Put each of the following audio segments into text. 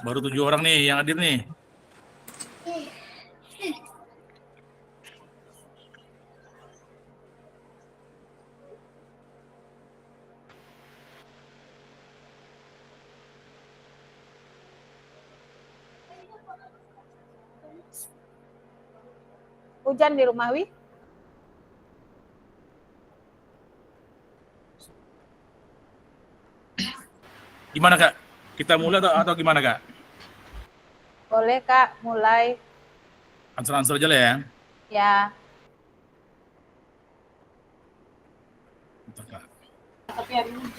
Baru 7 orang nih yang hadir nih. Hujan di rumah Wi? Gimana Kak? Kita mulai atau gimana Kak? Boleh Kak, mulai. Answer aja lah ya. Ya. Bentar, Kak.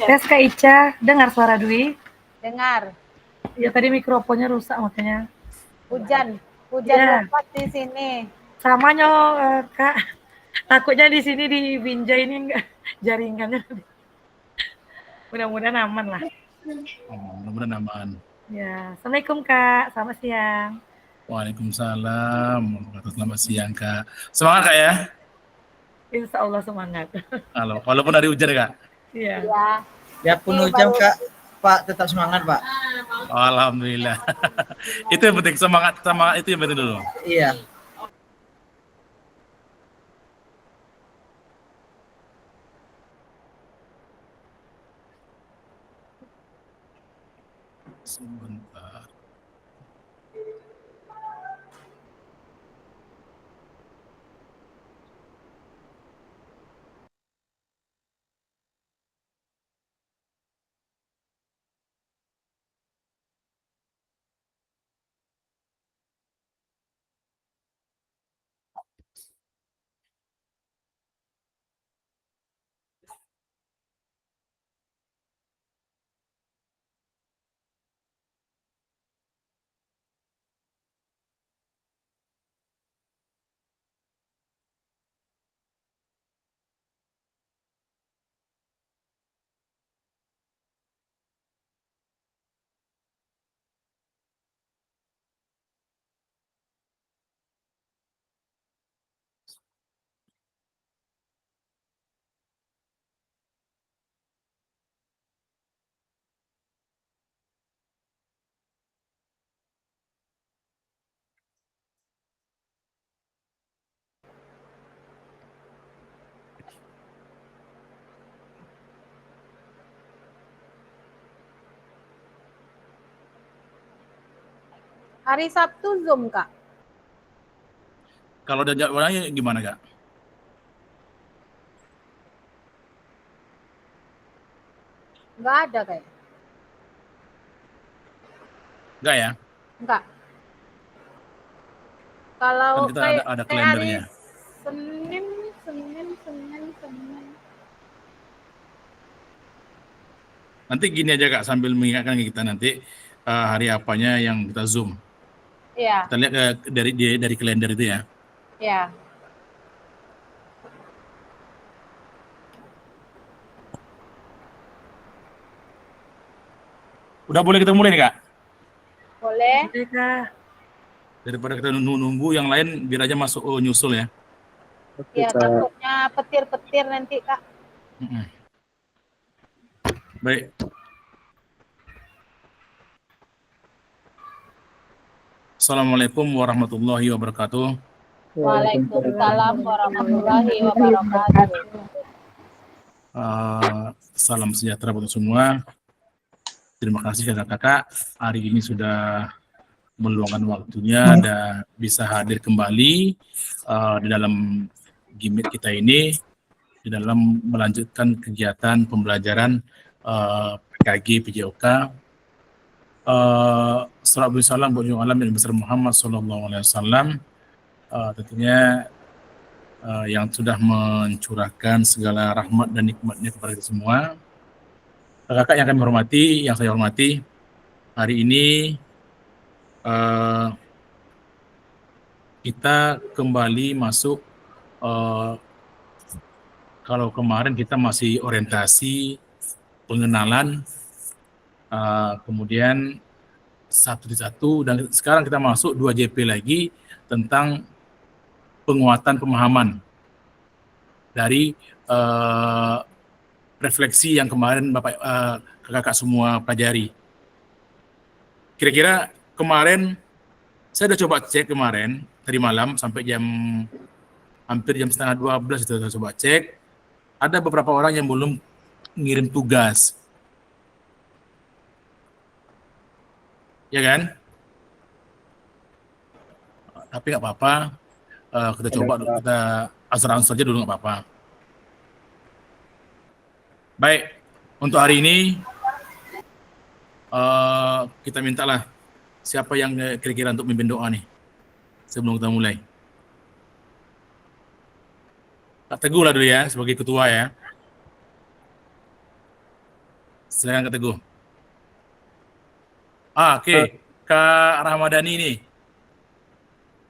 Tes Kak Ica, dengar suara Dwi? Dengar. Ya tadi mikrofonnya rusak makanya. Hujan Ya. lebat di sini. Samanya Kak. Takutnya di sini di Binjai ini enggak jaringannya. Mudah-mudahan aman lah. Mudah-mudahan aman. Ya, Assalamualaikum Kak, selamat siang. Waalaikumsalam. Selamat siang Kak. Semangat Kak ya. Insya Allah semangat. Halo, walaupun hari hujan Kak. Iya. Ya. Ya pun hujan Kak, Pak tetap semangat Pak. Alhamdulillah. Itu yang penting, semangat itu yang penting dulu. Iya. Sebentar. Hari Sabtu Zoom Kak. Kalau ada jadwalnya gimana Kak? Enggak ada kayak. Enggak ya? Enggak. Kalau Kan kita kayak ada hari kalendernya. Senin. Nanti gini aja Kak, sambil mengingatkan kita nanti hari apanya yang kita Zoom. Iya. Kita lihat dari kalender itu ya. Iya. Udah boleh kita mulai nih Kak? Boleh. Oke Kak. Daripada kita nunggu yang lain, biar aja masuk nyusul ya. Ya, takutnya petir-petir nanti Kak. Baik. Assalamualaikum warahmatullahi wabarakatuh. Waalaikumsalam warahmatullahi wabarakatuh. Salam sejahtera buat semua. Terima kasih kakak-kakak hari ini sudah meluangkan waktunya dan bisa hadir kembali di dalam gimmick kita ini, di dalam melanjutkan kegiatan pembelajaran PKG PJOK. Salawat salam buat alam yang besar Muhammad SAW, tentunya yang sudah mencurahkan segala rahmat dan nikmatnya kepada kita semua. Kakak yang kami hormati, yang saya hormati, hari ini kita kembali masuk, kalau kemarin kita masih orientasi, pengenalan, kemudian satu, dan sekarang kita masuk 2 JP lagi tentang penguatan pemahaman dari refleksi yang kemarin Bapak kakak semua pelajari. kira-kira kemarin saya udah coba cek kemarin tadi malam sampai hampir jam setengah 12 itu saya coba cek. Ada beberapa orang yang belum ngirim tugas. Ya kan? Tapi nggak apa-apa. Kita coba dulu, kita answer saja dulu nggak apa-apa. Baik, untuk hari ini kita mintalah siapa yang kira-kira untuk memimpin doa nih sebelum kita mulai. Kak Teguh lah dulu ya sebagai ketua ya. Silakan Kak Teguh. Oke. Kak Ramadhani nih.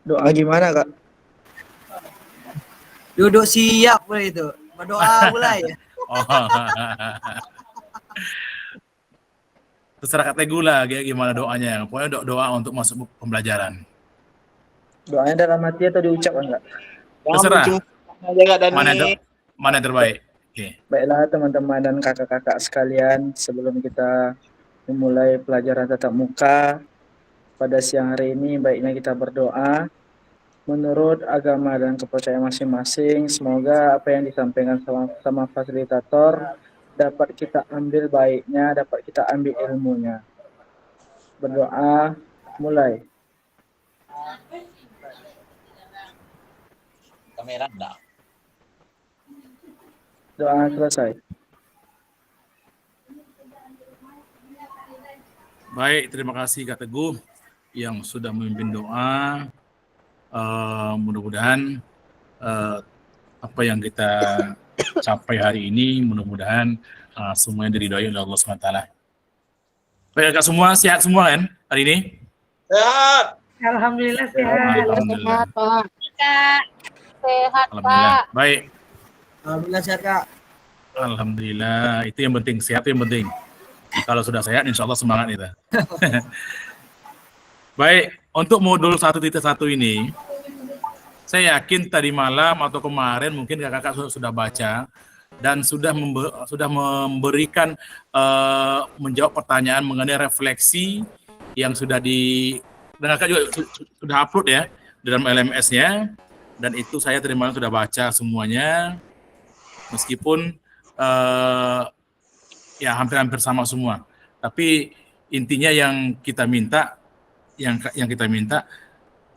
Doa gimana Kak? Duduk siap boleh itu. Berdoa mulai ya. Oh. Terserah Kak Teguh lah gimana doanya. Pokoknya doa untuk masuk pembelajaran. Doanya dalam hati atau diucapkan enggak? Terserah. Aja Kak Mana yang terbaik? Oke. Baiklah teman-teman dan kakak-kakak sekalian, sebelum kita memulai pelajaran tatap muka pada siang hari ini, baiknya kita berdoa menurut agama dan kepercayaan masing-masing. Semoga apa yang disampaikan sama fasilitator dapat kita ambil baiknya, dapat kita ambil ilmunya. Berdoa, mulai. Kamera enggak. Doa selesai. Baik, terima kasih Kak Teguh yang sudah memimpin doa. Mudah-mudahan apa yang kita capai hari ini, mudah-mudahan semuanya diridhoi oleh Allah SWT. Baik Kak semua, sehat semua kan hari ini? Sehat. Alhamdulillah sehat. Alhamdulillah. Kak, sehat Alhamdulillah. Kak. Baik, Alhamdulillah sehat Kak. alhamdulillah. Itu yang penting, sehat itu yang penting. Kalau sudah sehat, insya Allah semangat kita. Baik, untuk modul 1.1 ini, saya yakin tadi malam atau kemarin mungkin kakak-kakak sudah baca dan sudah memberikan menjawab pertanyaan mengenai refleksi yang sudah dan kakak juga sudah upload ya dalam LMS-nya, dan itu saya tadi malam sudah baca semuanya, meskipun ya hampir-hampir sama semua. Tapi intinya yang kita minta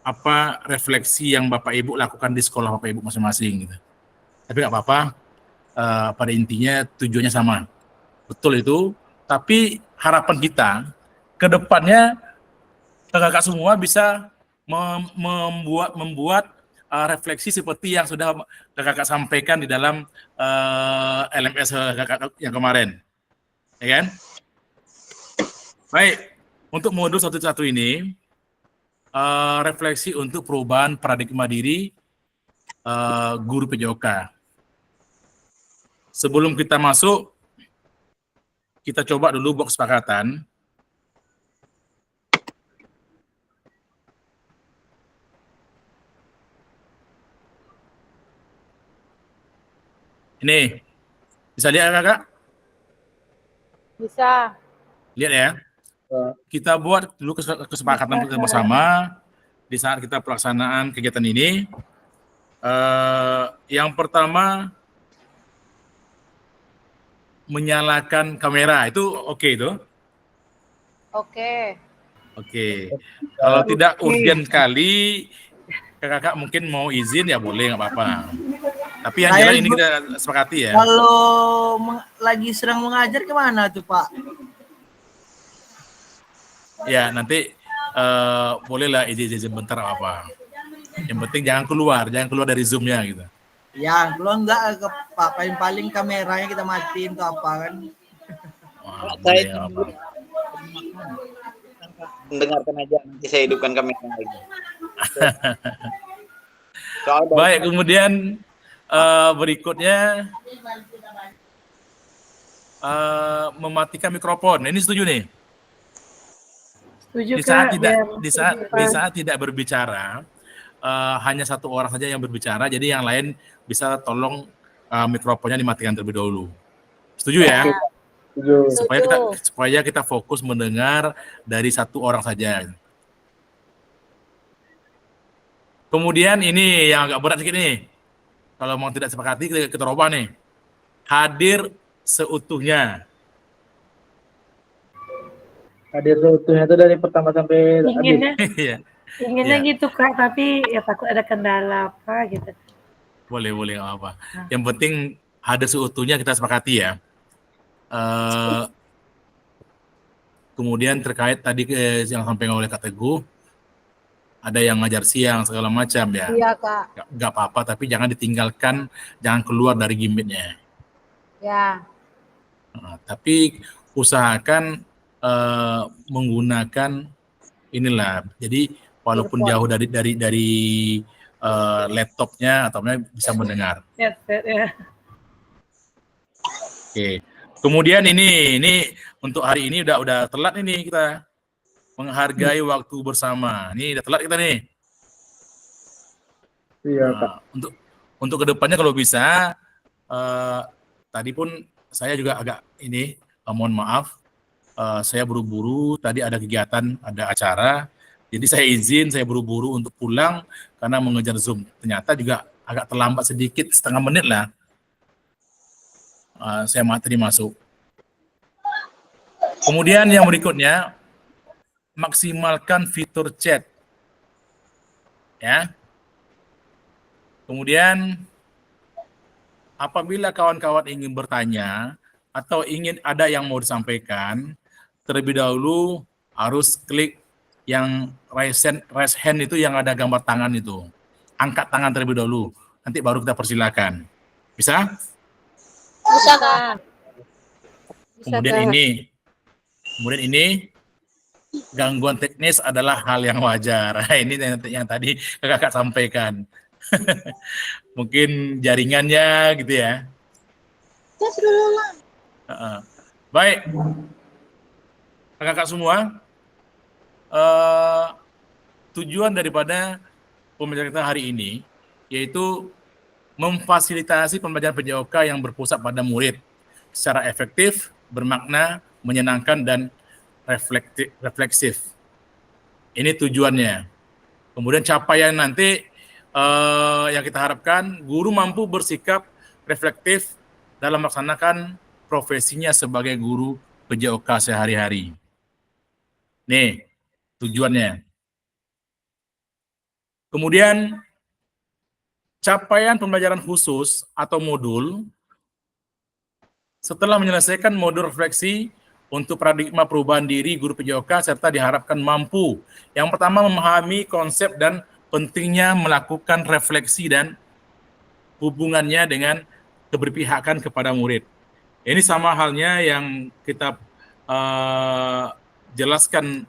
apa refleksi yang Bapak Ibu lakukan di sekolah Bapak Ibu masing-masing gitu. Tapi nggak apa-apa, pada intinya tujuannya sama. Betul itu, tapi harapan kita ke depannya kakak-kakak semua bisa membuat refleksi seperti yang sudah kakak-kakak sampaikan di dalam LMS kakak yang kemarin. Ya kan? Baik, untuk modul 1.1 ini refleksi untuk perubahan paradigma diri guru PJOK. Sebelum kita masuk, kita coba dulu buat kesepakatan. Ini, bisa lihat kakak? Bisa. Lihat ya. Kita buat dulu kesepakatan bersama di saat kita pelaksanaan kegiatan ini. Yang pertama, menyalakan kamera. Itu oke itu? Oke. Oke. Kalau tidak urgent sekali, kakak mungkin mau izin ya boleh, nggak apa-apa. Tapi yang jelas ini kita sepakati ya. Kalau lagi sedang mengajar kemana tuh Pak? Ya nanti bolehlah izin bentar apa. Yang penting jangan keluar dari Zoom-nya gitu. Ya, kalau enggak Pak, paling kameranya kita matiin tuh apa kan? Wah, boleh ya, apa. Dengarkan aja, nanti saya hidupkan kamera lagi. Baik, kemudian berikutnya mematikan mikrofon. Ini setuju nih? Setuju Di saat tidak berbicara, hanya satu orang saja yang berbicara, jadi yang lain bisa tolong mikrofonnya dimatikan terlebih dahulu. Setuju ya? Setuju. supaya kita fokus mendengar dari satu orang saja. Kemudian ini yang agak berat sedikit nih. Kalau mau tidak sepakati kita rubah nih. Hadir seutuhnya. Hadir seutuhnya itu dari pertama sampai habis. Inginnya, Iya. inginnya Iya. gitu Kak, tapi ya takut ada kendala apa gitu. Boleh nggak apa. Yang penting hadir seutuhnya kita sepakati ya. Kemudian terkait tadi yang sampaikan oleh Kak Teguh, ada yang ngajar siang segala macam ya. Iya, Kak. Nggak apa-apa, tapi jangan ditinggalkan, jangan keluar dari gimitnya. Ya. Tapi usahakan menggunakan inilah. Jadi walaupun jauh dari laptopnya atau bisa mendengar. Headset ya. Oke. Kemudian ini untuk hari ini udah telat ini kita menghargai waktu bersama. Ini udah telat kita nih. Iya, Pak. Untuk kedepannya kalau bisa, tadi pun saya juga agak mohon maaf, saya buru-buru. Tadi ada kegiatan, ada acara, jadi saya izin, saya buru-buru untuk pulang karena mengejar Zoom. Ternyata juga agak terlambat sedikit, setengah menit lah. Saya tadi masuk. Kemudian yang berikutnya, maksimalkan fitur chat. Ya. Kemudian apabila kawan-kawan ingin bertanya atau ingin ada yang mau disampaikan, terlebih dahulu harus klik yang raise hand itu yang ada gambar tangan itu. Angkat tangan terlebih dahulu, nanti baru kita persilakan. Bisa? Bisa, Kak. Kemudian ini gangguan teknis adalah hal yang wajar. Ini yang tadi kakak sampaikan. Mungkin jaringannya gitu ya. Baik, kakak semua, tujuan daripada pembelajaran kita hari ini yaitu memfasilitasi pembelajaran PJOK yang berpusat pada murid secara efektif, bermakna, menyenangkan, dan refleksif. Ini tujuannya. Kemudian capaian nanti yang kita harapkan, guru mampu bersikap reflektif dalam melaksanakan profesinya sebagai guru PJOK sehari-hari. Nih, tujuannya. Kemudian, capaian pembelajaran khusus atau modul setelah menyelesaikan modul refleksi untuk paradigma perubahan diri guru PJOK serta diharapkan mampu yang pertama memahami konsep dan pentingnya melakukan refleksi dan hubungannya dengan keberpihakan kepada murid. Ini sama halnya yang kita jelaskan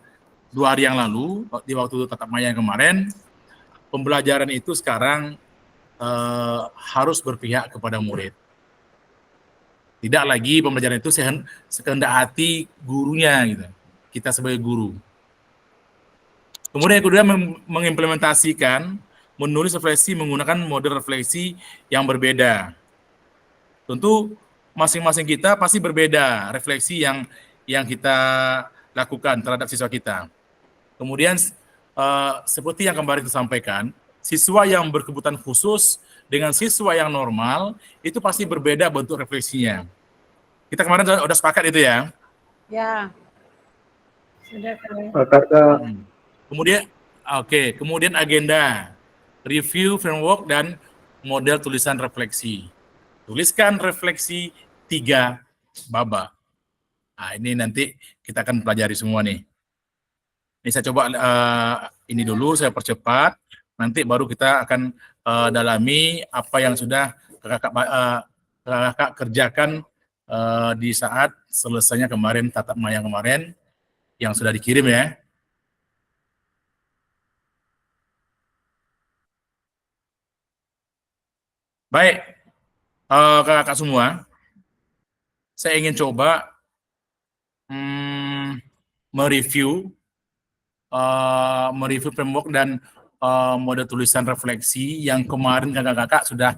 2 hari yang lalu di waktu tatap maya kemarin. Pembelajaran itu sekarang harus berpihak kepada murid. Tidak lagi pembelajaran itu sekehendak hati gurunya gitu. Kita sebagai guru. Kemudian yang kedua mengimplementasikan menulis refleksi menggunakan model refleksi yang berbeda. Tentu masing-masing kita pasti berbeda refleksi yang kita lakukan terhadap siswa kita. Kemudian seperti yang kemarin disampaikan, siswa yang berkebutuhan khusus dengan siswa yang normal itu pasti berbeda bentuk refleksinya. Kita kemarin sudah sepakat itu ya. Ya. Sudah Kak. Kakak. Kemudian agenda, review framework dan model tulisan refleksi. Tuliskan refleksi 3 baba. Nah, ini nanti kita akan pelajari semua nih. Ini saya coba ini dulu, saya percepat. Nanti baru kita akan dalami apa yang sudah kakak kerjakan di saat selesainya kemarin tatap maya kemarin yang sudah dikirim ya. Baik, kakak semua, saya ingin coba mereview framework dan model tulisan refleksi yang kemarin kakak-kakak sudah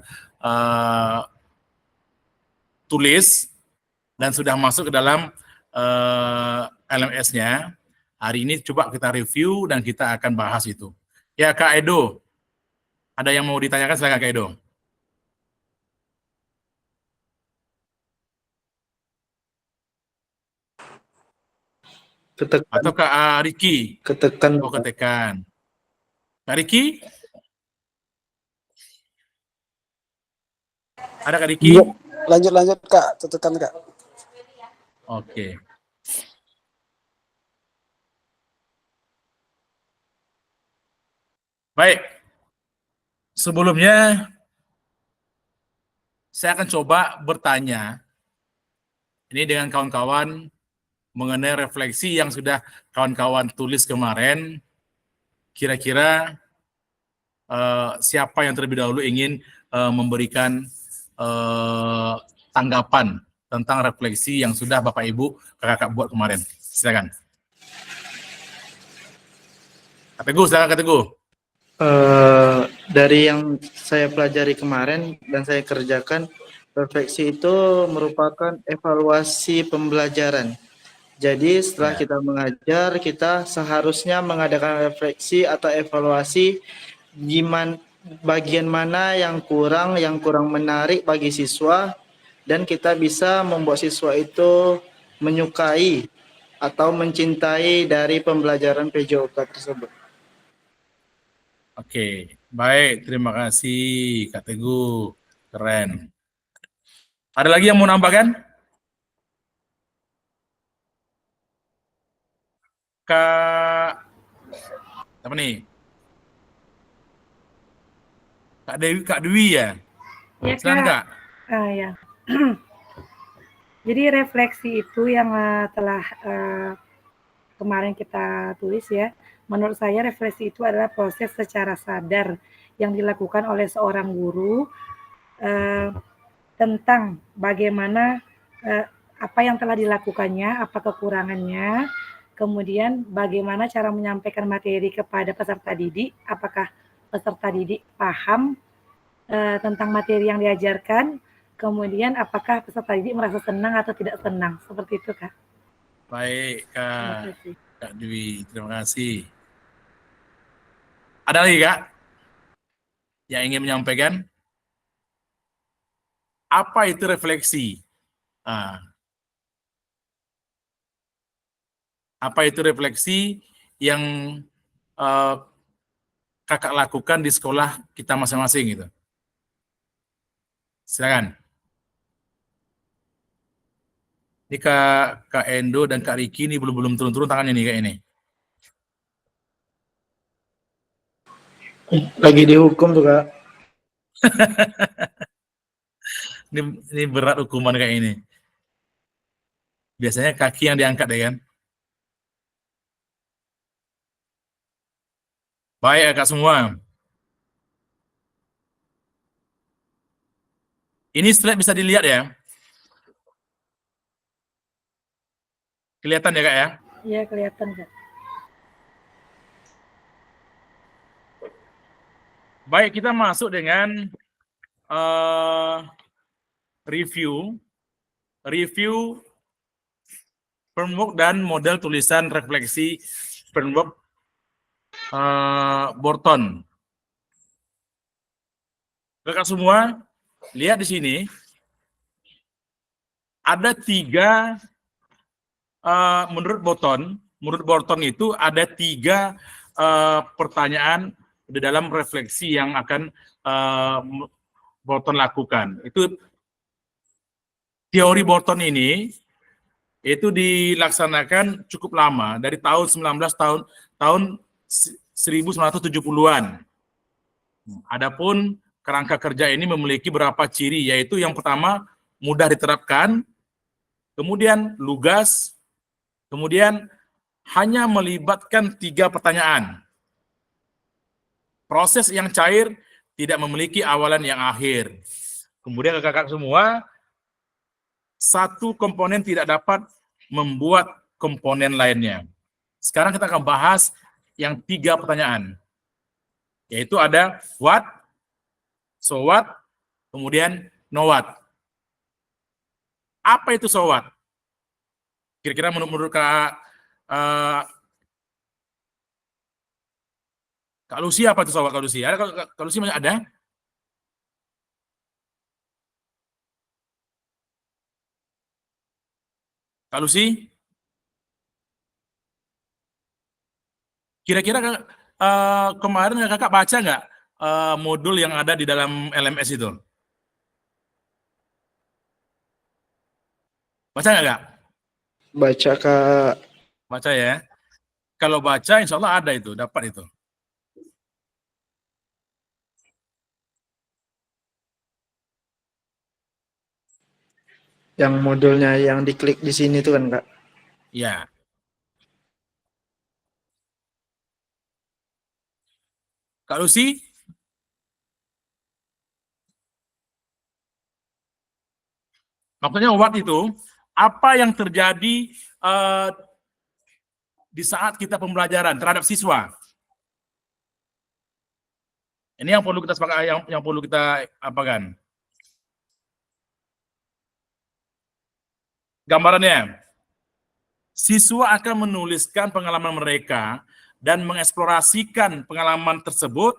tulis dan sudah masuk ke dalam LMS-nya. Hari ini coba kita review dan kita akan bahas itu. Ya, Kak Edo, ada yang mau ditanyakan, silakan Kak Edo. Ketekan, Atau Kak Riki. ketekan. Oh, ketekan. Kak Riki? Ada Kak Riki? Lanjut Kak, tekan Kak. Oke. Baik. Sebelumnya, saya akan coba bertanya ini dengan kawan-kawan mengenai refleksi yang sudah kawan-kawan tulis kemarin. Kira-kira siapa yang terlebih dahulu ingin memberikan tanggapan tentang refleksi yang sudah Bapak Ibu kakak buat kemarin. Silakan. Kak Teguh, silakan Kak Teguh. Dari yang saya pelajari kemarin dan saya kerjakan, refleksi itu merupakan evaluasi pembelajaran. Jadi setelah kita mengajar, kita seharusnya mengadakan refleksi atau evaluasi bagian mana yang kurang menarik bagi siswa, dan kita bisa membuat siswa itu menyukai atau mencintai dari pembelajaran PJOK tersebut. Oke, baik. Terima kasih Kak Teguh. Keren. Ada lagi yang mau nambahkan? Kak, apa nih? Kak Dewi ya? Ya, Silakan Kak. Ya. Jadi refleksi itu yang telah kemarin kita tulis ya. Menurut saya refleksi itu adalah proses secara sadar yang dilakukan oleh seorang guru tentang bagaimana apa yang telah dilakukannya, apa kekurangannya, kemudian bagaimana cara menyampaikan materi kepada peserta didik, apakah peserta didik paham tentang materi yang diajarkan, kemudian apakah peserta didik merasa senang atau tidak senang, seperti itu Kak. Baik Kak Dewi, terima kasih. Ada lagi Kak yang ingin menyampaikan? Apa itu refleksi? Apa itu refleksi yang kakak lakukan di sekolah kita masing-masing gitu? Silakan. Ini Kak Endo dan Kak Riki ini belum turun tangannya nih kayak ini. Lagi dihukum tuh Kak. Ini berat hukuman kayak ini. Biasanya kaki yang diangkat ya kan? Baik Kak semua. Ini slide bisa dilihat ya? Kelihatan ya Kak ya? Iya, kelihatan Kak. Baik, kita masuk dengan review framework dan model tulisan refleksi framework Borton. Kakak semua, lihat di sini ada 3 menurut Borton itu ada 3 pertanyaan di dalam refleksi yang akan Borton lakukan. Itu teori Borton ini itu dilaksanakan cukup lama dari tahun 1970-an. Adapun kerangka kerja ini memiliki beberapa ciri, yaitu yang pertama mudah diterapkan, kemudian lugas, kemudian hanya melibatkan 3 pertanyaan. Proses yang cair, tidak memiliki awalan yang akhir. Kemudian kakak semua, satu komponen tidak dapat membuat komponen lainnya. Sekarang kita akan bahas yang 3 pertanyaan. Yaitu ada what, so what, kemudian know what. Apa itu SWOT? Kira-kira menurut Kak Lucy apa itu SWOT Kak Lucy? Ada Kak Lucy ada? Kak Lucy? Kira-kira kemarin kakak baca nggak modul yang ada di dalam LMS itu? Baca nggak Kak? Baca Kak. Baca ya. Kalau baca insya Allah ada itu, dapat itu. Yang modulnya yang diklik di sini tuh kan Kak. Ya. Kak Lucy? Maksudnya what itu, apa yang terjadi di saat kita pembelajaran terhadap siswa. Ini yang perlu kita sepakat, yang perlu kita apakan. Gambarannya, siswa akan menuliskan pengalaman mereka dan mengeksplorasikan pengalaman tersebut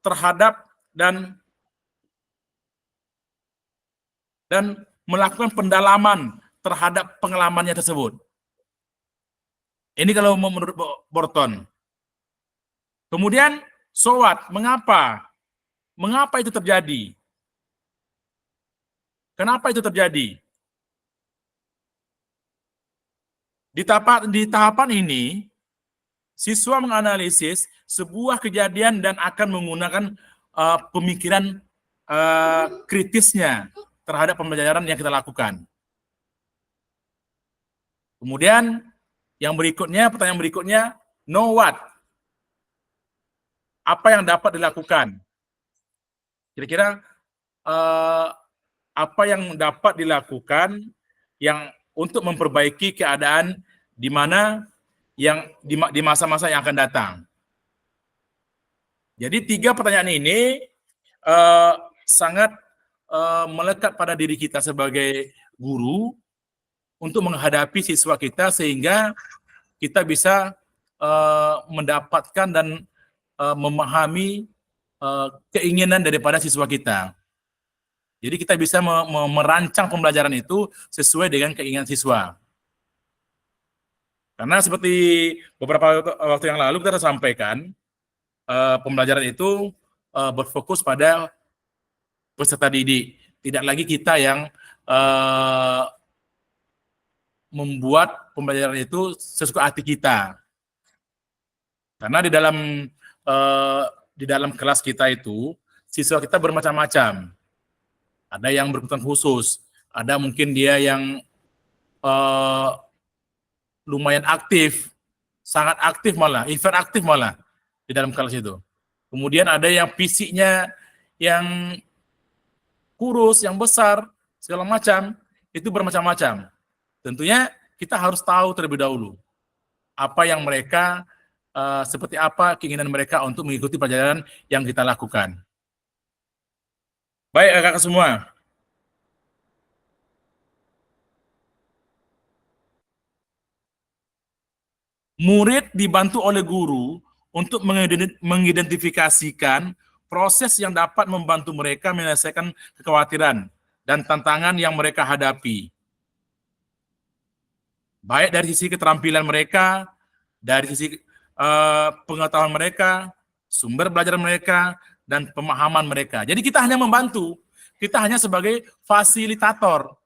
terhadap dan melakukan pendalaman terhadap pengalamannya tersebut. Ini kalau menurut Borton. Kemudian, so what? Mengapa? Mengapa itu terjadi? Kenapa itu terjadi? Di tahapan ini, siswa menganalisis sebuah kejadian dan akan menggunakan pemikiran kritisnya terhadap pembelajaran yang kita lakukan. Kemudian, pertanyaan berikutnya, know what? Apa yang dapat dilakukan? Kira-kira apa yang dapat dilakukan yang untuk memperbaiki keadaan di mana yang di masa-masa yang akan datang. Jadi 3 pertanyaan ini sangat melekat pada diri kita sebagai guru untuk menghadapi siswa kita sehingga kita bisa mendapatkan dan memahami keinginan daripada siswa kita. Jadi kita bisa merancang pembelajaran itu sesuai dengan keinginan siswa. Karena seperti beberapa waktu yang lalu kita sampaikan, pembelajaran itu berfokus pada peserta didik. Tidak lagi kita yang membuat pembelajaran itu sesuka hati kita. Karena di dalam kelas kita itu, siswa kita bermacam-macam. Ada yang berkebutuhan khusus, ada mungkin dia yang lumayan aktif, sangat aktif malah, hiperaktif malah di dalam kelas itu. Kemudian ada yang fisiknya yang kurus, yang besar, segala macam, itu bermacam-macam. Tentunya kita harus tahu terlebih dahulu apa yang mereka, seperti apa keinginan mereka untuk mengikuti pelajaran yang kita lakukan. Baik, kakak semua. Murid dibantu oleh guru untuk mengidentifikasikan proses yang dapat membantu mereka menyelesaikan kekhawatiran dan tantangan yang mereka hadapi. Baik dari sisi keterampilan mereka, dari sisi pengetahuan mereka, sumber belajar mereka, dan pemahaman mereka. Jadi kita hanya membantu, kita hanya sebagai fasilitator.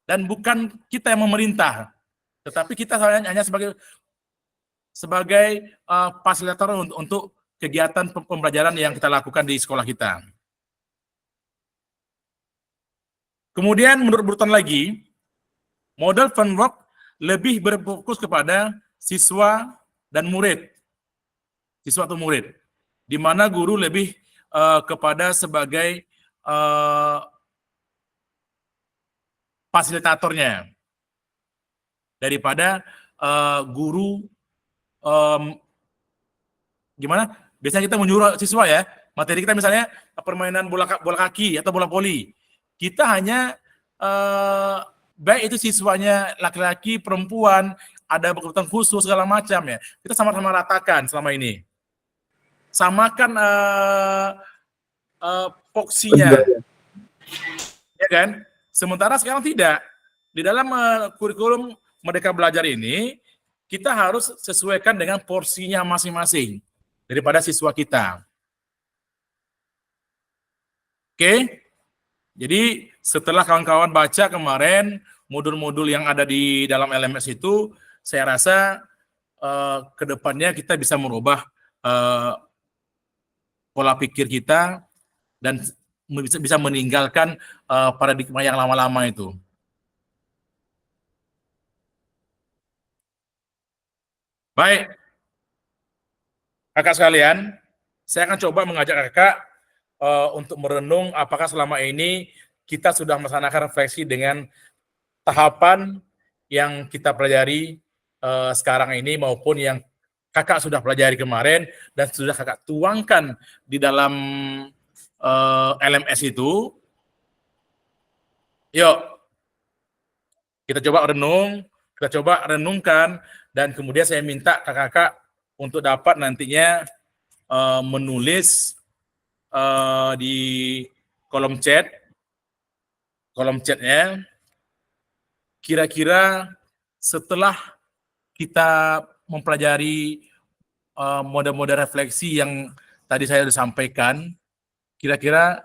Dan bukan kita yang memerintah, tetapi kita hanya sebagai fasilitator untuk kegiatan pembelajaran yang kita lakukan di sekolah kita. Kemudian menurut Burton lagi, model framework lebih berfokus kepada siswa dan murid. Siswa atau murid, di mana guru lebih kepada sebagai fasilitatornya daripada guru gimana? Biasanya kita menyuruh siswa ya, Materi kita misalnya permainan bola kaki atau bola voli. Kita hanya baik itu siswanya laki-laki, perempuan, ada kebutuhan khusus segala macam ya. Kita sama-sama ratakan selama ini. Samakan porsinya, ya kan? Sementara sekarang tidak. Di dalam kurikulum Merdeka Belajar ini, kita harus sesuaikan dengan porsinya masing-masing daripada siswa kita. Oke? Jadi setelah kawan-kawan baca kemarin modul-modul yang ada di dalam LMS itu, saya rasa ke depannya kita bisa merubah pola pikir kita dan bisa meninggalkan paradigma yang lama-lama itu. Baik, kakak sekalian, saya akan coba mengajak kakak untuk merenung apakah selama ini kita sudah melaksanakan refleksi dengan tahapan yang kita pelajari sekarang ini maupun yang kakak sudah pelajari kemarin dan sudah kakak tuangkan di dalam LMS itu. Yuk, kita coba renungkan, dan kemudian saya minta kakak-kakak untuk dapat nantinya menulis di kolom chatnya, kira-kira setelah kita mempelajari mode-mode refleksi yang tadi saya sudah sampaikan, kira-kira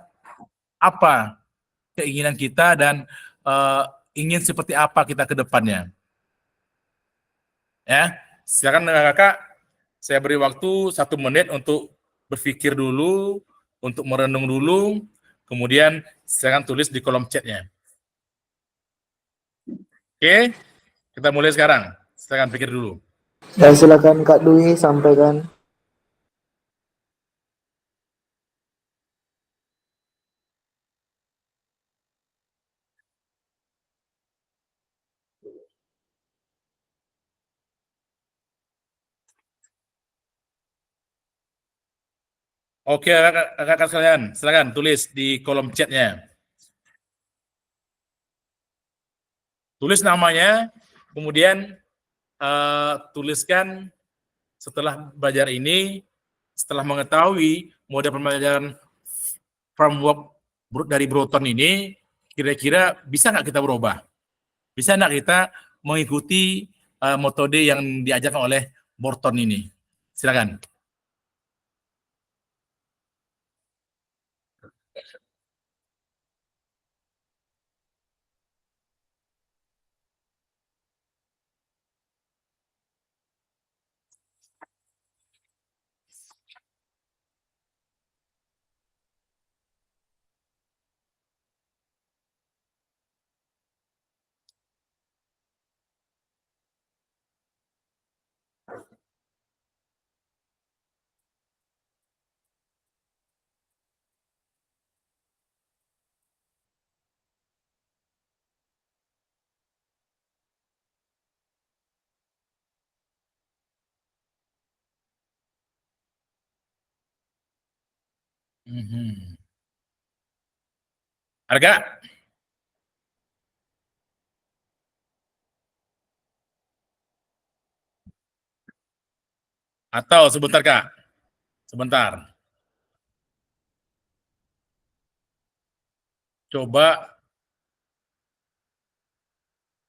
apa keinginan kita dan ingin seperti apa kita ke depannya. Ya, silakan kakak, saya beri waktu 1 menit untuk berpikir dulu, untuk merenung dulu, kemudian silakan tulis di kolom chatnya. Oke, kita mulai sekarang. Silakan pikir dulu. Ya, silakan Kak Dwi sampaikan. Oke, kakak sekalian, silakan tulis di kolom chatnya. Tulis namanya, kemudian tuliskan setelah belajar ini, setelah mengetahui mode pembelajaran framework dari Broughton ini, kira-kira bisa nggak kita berubah? Bisa nggak kita mengikuti metode yang diajarkan oleh Broughton ini? Silakan. Harga? Atau sebentar Kak? Sebentar. Coba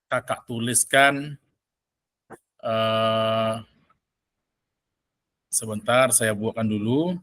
kakak tuliskan, sebentar saya buatkan dulu.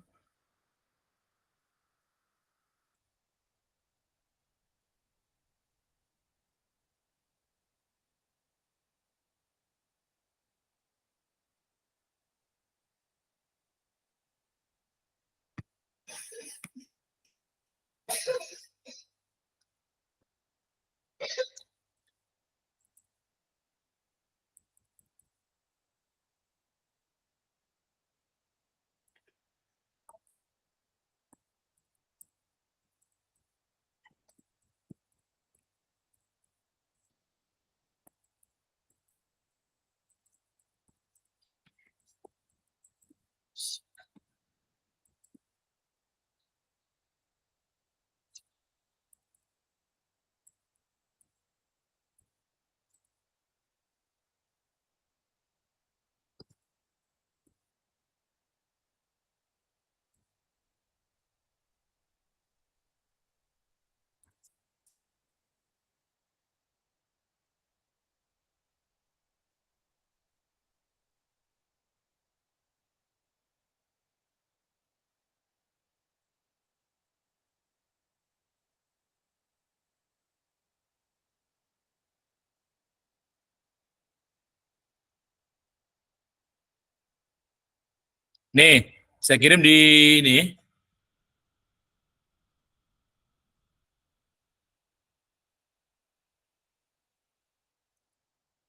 Nih, saya kirim di ini.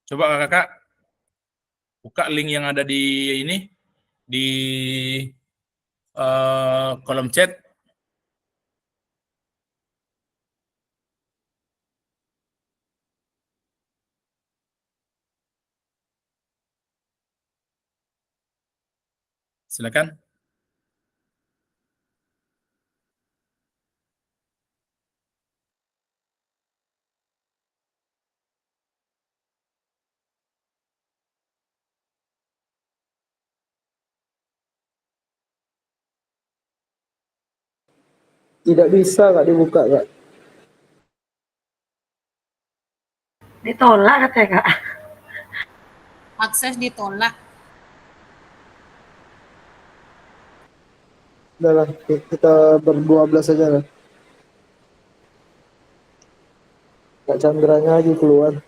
Coba kakak buka link yang ada di ini, di kolom chat. Silakan. Tidak bisa Kak dibuka Kak. Ditolak katanya Kak. Akses ditolak. Udahlah, kita berdua belas saja lah. Kak Chandranya lagi keluar.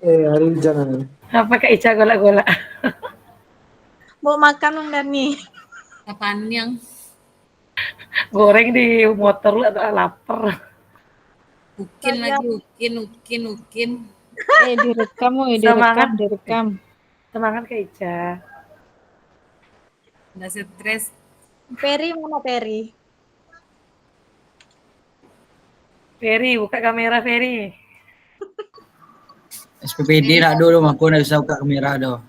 Hari jangan. Apa Kak Ica golak-golak? Mau makan Bang Dani. Apaan yang? Goreng di motor lu atau lapar? Ukin lagi, ukin. Direkam, Semangat. direkam. Semangat Kak Ica. Udah stres. Peri mana Peri? Ferry, buka kamera Ferry. SPPD nak dulu aku nak bisa buka kamera do.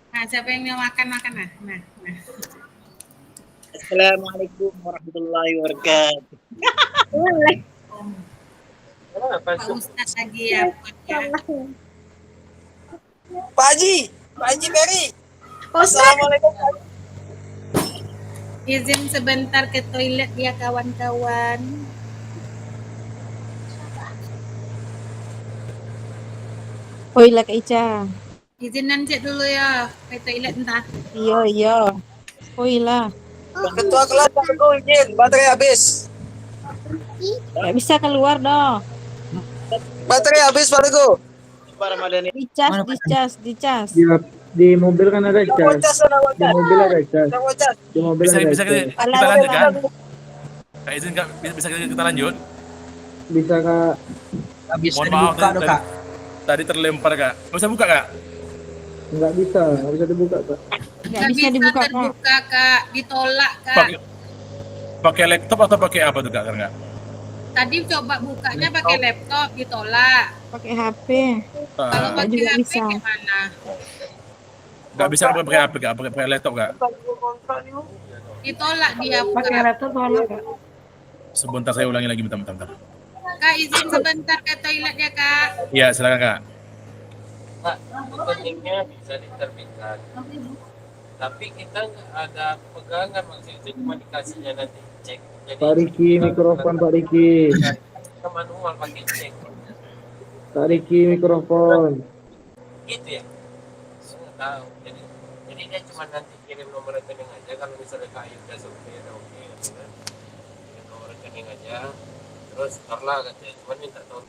Nah, siapa yang mau makan nah. Assalamualaikum warahmatullahi wabarakatuh. Pak Ustaz lagi ya. Pak Haji Peri. Assalamualaikum. Izin sebentar ke toilet ya kawan-kawan. Hoila Kak Ica. Izin nanti dulu ya ke toilet entah. Iya. Hoila. Ketua kelas aku izin, baterai habis. Gak bisa keluar dong. Baterai habis padaku. Pak Ramadhani. Dicas. Di mobil kan ada cas. Di mobil ada cas. Di mobil Bisa ada bisa cas. kita lanjut kan? Kak izin Kak, bisa kita lanjut. Bisa Kak. Habis Mohon maaf dibuka do Kak. tadi terlempar Kak. Bisa buka Kak? Nggak bisa dibuka Kak. Gak bisa dibuka Kak. Terbuka Kak, ditolak Kak. Pakai laptop atau pakai apa tuh Kak? Enggak. Tadi coba bukanya pakai laptop ditolak. Pakai HP. Kalau Nggak pakai juga HP bisa. gimana? Enggak bisa pakai HP Kak, pakai laptop Kak. Ditolak dia Pakai Kak. laptop tolak Kak. Sebentar saya ulangi lagi bentar. Kak izin sebentar ke toilet ya Kak. Iya, silakan Kak. Pak, pentingnya bisa diterbitkan. Tapi kita nggak ada pegangan maksudnya cuma dikasihnya nanti cek. Jadi Pak Riki, mikrofon Pak Riki. kita manual pakai cek. Pak Riki, mikrofon. Gitu ya. Saya nggak tahu. Jadi dia cuma nanti kirim nomor rekening aja kalau misalnya KAI udah sampai ada oke gitu kan. Kirim nomor rekening aja. Terus setelah katanya cuma minta tahu.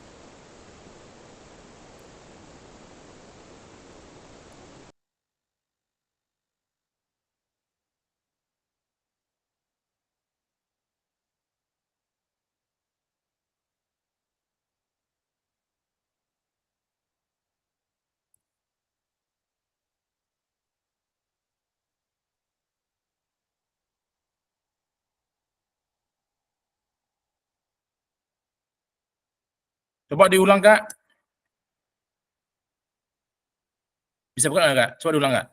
Coba diulang Kak. Bisa buka nggak Kak? Coba diulang Kak.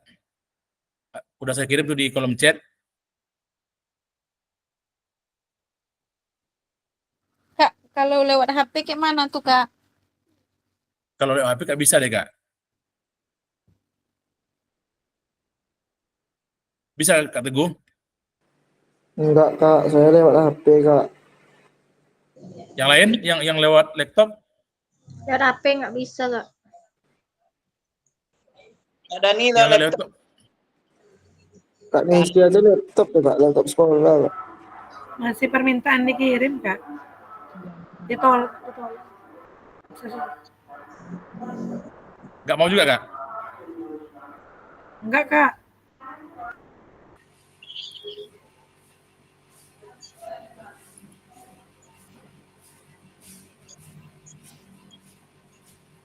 Udah saya kirim tuh di kolom chat. Kak, kalau lewat HP kayak mana tuh Kak? Kalau lewat HP Kak bisa deh Kak. Bisa Kak Teguh? Enggak Kak, saya lewat HP Kak. Yang lain yang lewat laptop? Lewat HP nggak bisa Kak. Ada nih Yang lewat laptop. laptop. Kak Nesya tuh laptop tuh Kak, laptop sekolah Kak. Masih permintaan dikirim, Kak. Ditolak. Nggak mau juga, Kak? Enggak, Kak.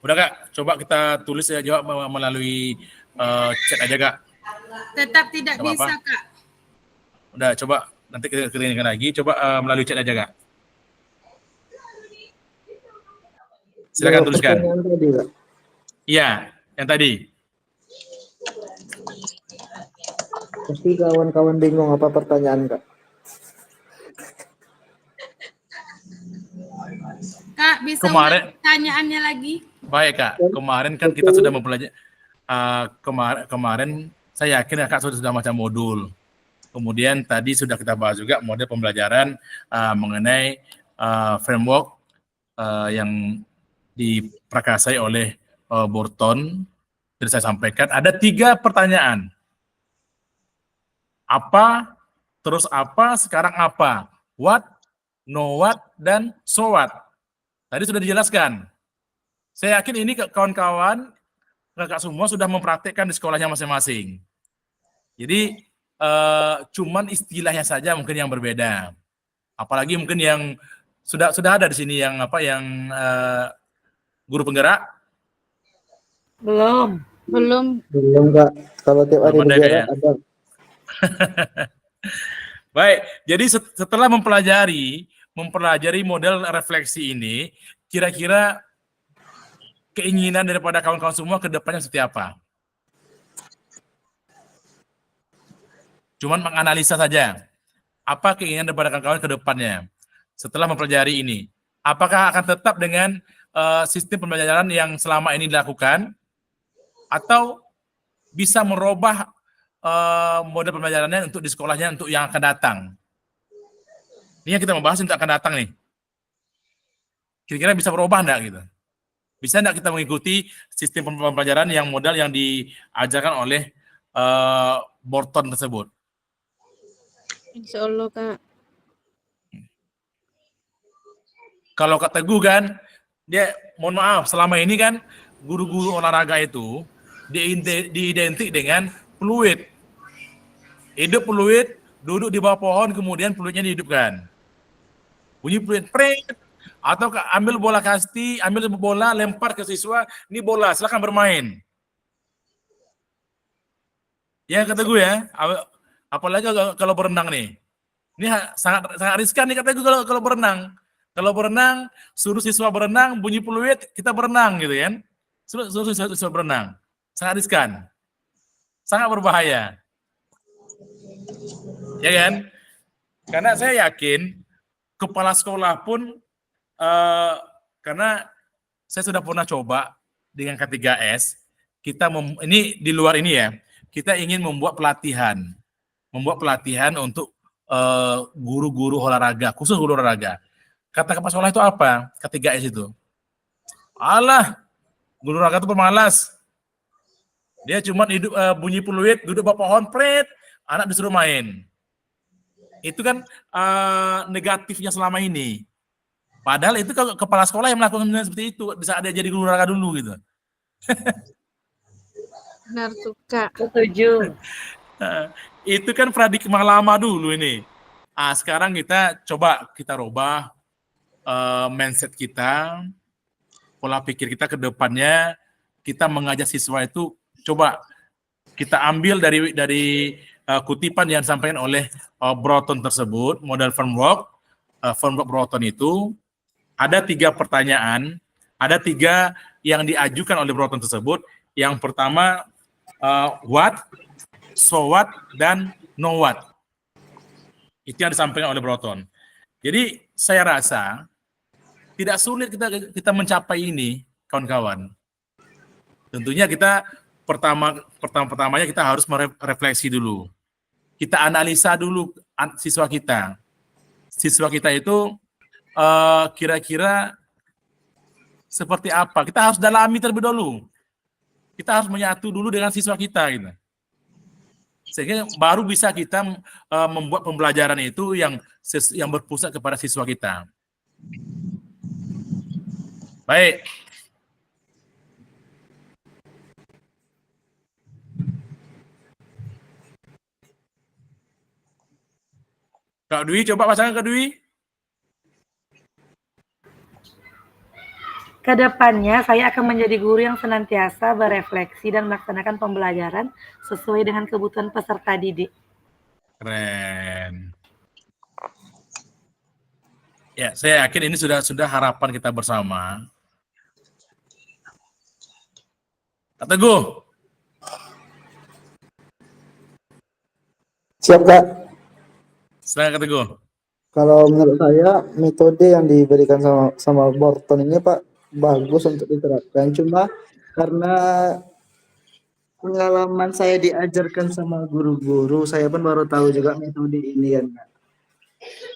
Udah, Kak. Coba kita tulis ya jawab melalui chat aja, Kak. Tetap tidak Nggak apa-apa. bisa, Kak. Udah, coba nanti kita keringkan lagi. Coba melalui chat aja, Kak. Silakan Jawab tuliskan. pertanyaan tadi Kak. Iya, yang tadi. Pasti kawan-kawan bingung apa pertanyaan Kak. Kak, bisa Kemarin- ulang pertanyaannya lagi? Baik, Kak. Kemarin kan kita sudah mempelajari kemarin saya yakin ya, Kak sudah macam modul. Kemudian tadi sudah kita bahas juga model pembelajaran mengenai framework yang diprakarsai oleh Borton. Jadi saya sampaikan ada 3 pertanyaan. Apa, terus apa, sekarang apa? What, no what, dan so what. Tadi sudah dijelaskan. Saya yakin ini kawan-kawan, kakak semua sudah mempraktekkan di sekolahnya masing-masing. Jadi cuman istilahnya saja mungkin yang berbeda. Apalagi mungkin yang sudah ada di sini yang guru penggerak. Belum. Belum. Belum Kak, kalau tiap hari Belum ada, bergerak Kak, ya? ada. Baik, jadi setelah mempelajari model refleksi ini, kira-kira keinginan daripada kawan-kawan semua ke depannya seperti apa? Cuman menganalisa saja. Apa keinginan daripada kawan-kawan ke depannya setelah mempelajari ini? Apakah akan tetap dengan sistem pembelajaran yang selama ini dilakukan, atau bisa merubah model pembelajarannya untuk di sekolahnya untuk yang akan datang? Ini yang kita membahas untuk akan datang nih. Kira-kira bisa berubah enggak gitu? Bisa enggak kita mengikuti sistem pembelajaran yang modal yang diajarkan oleh Borton tersebut? Insya Allah, Kak. Kalau Kak Teguh kan, dia mohon maaf, selama ini kan guru-guru olahraga itu diidentik dengan fluid. Hidup fluid, duduk di bawah pohon, kemudian fluidnya dihidupkan. Bunyi fluid, pret, atau ambil bola kasti, ambil bola, lempar ke siswa, ini bola, silakan bermain. Ya Kak Teguh ya, apalagi kalau berenang nih. Ini sangat riskan nih Kak Teguh kalau berenang. Kalau berenang, suruh siswa berenang, bunyi fluid, kita berenang gitu kan. Suruh siswa berenang. Sangat riskan. Sangat berbahaya. Ya kan? Karena saya yakin kepala sekolah pun karena saya sudah pernah coba dengan K3S, ini di luar ini ya, kita ingin membuat pelatihan untuk guru-guru olahraga, khusus guru olahraga. Kata kepala sekolah itu apa? K3S itu. Alah, guru olahraga itu pemalas. Dia cuma hidup bunyi fluid, duduk bawah pohon, pret, anak disuruh main. Itu kan negatifnya selama ini. Padahal itu kalau kepala sekolah yang melakukan seperti itu, bisa ada jadi guru olahraga dulu gitu. Benar tuh, Kak. Setuju. Itu kan paradigma lama dulu ini. Sekarang kita rubah mindset kita, pola pikir kita ke depannya. Kita mengajak siswa itu, coba kita ambil dari kutipan yang disampaikan oleh Borton tersebut, model framework Borton itu, ada 3 pertanyaan, ada 3 yang diajukan oleh Borton tersebut. Yang pertama, what, so what, dan no what. Itu yang disampaikan oleh Borton. Jadi saya rasa tidak sulit kita mencapai ini, kawan-kawan. Tentunya kita pertamanya kita harus merefleksi dulu. Kita analisa dulu siswa kita. Siswa kita itu kira-kira seperti apa? Kita harus dalami terlebih dahulu. Kita harus menyatu dulu dengan siswa kita gitu. Sehingga baru bisa kita membuat pembelajaran itu yang berpusat kepada siswa kita. Baik. Kak Dwi, coba pasangan Kak Dwi. Kedepannya, saya akan menjadi guru yang senantiasa berefleksi dan melaksanakan pembelajaran sesuai dengan kebutuhan peserta didik. Keren. Ya, saya yakin ini sudah harapan kita bersama. Kak Teguh. Siap, Kak. Silakan Kak Teguh. Kalau menurut saya metode yang diberikan sama Borton ini Pak bagus untuk diterapkan. Cuma karena pengalaman saya diajarkan sama guru-guru, saya pun baru tahu juga metode ini kan.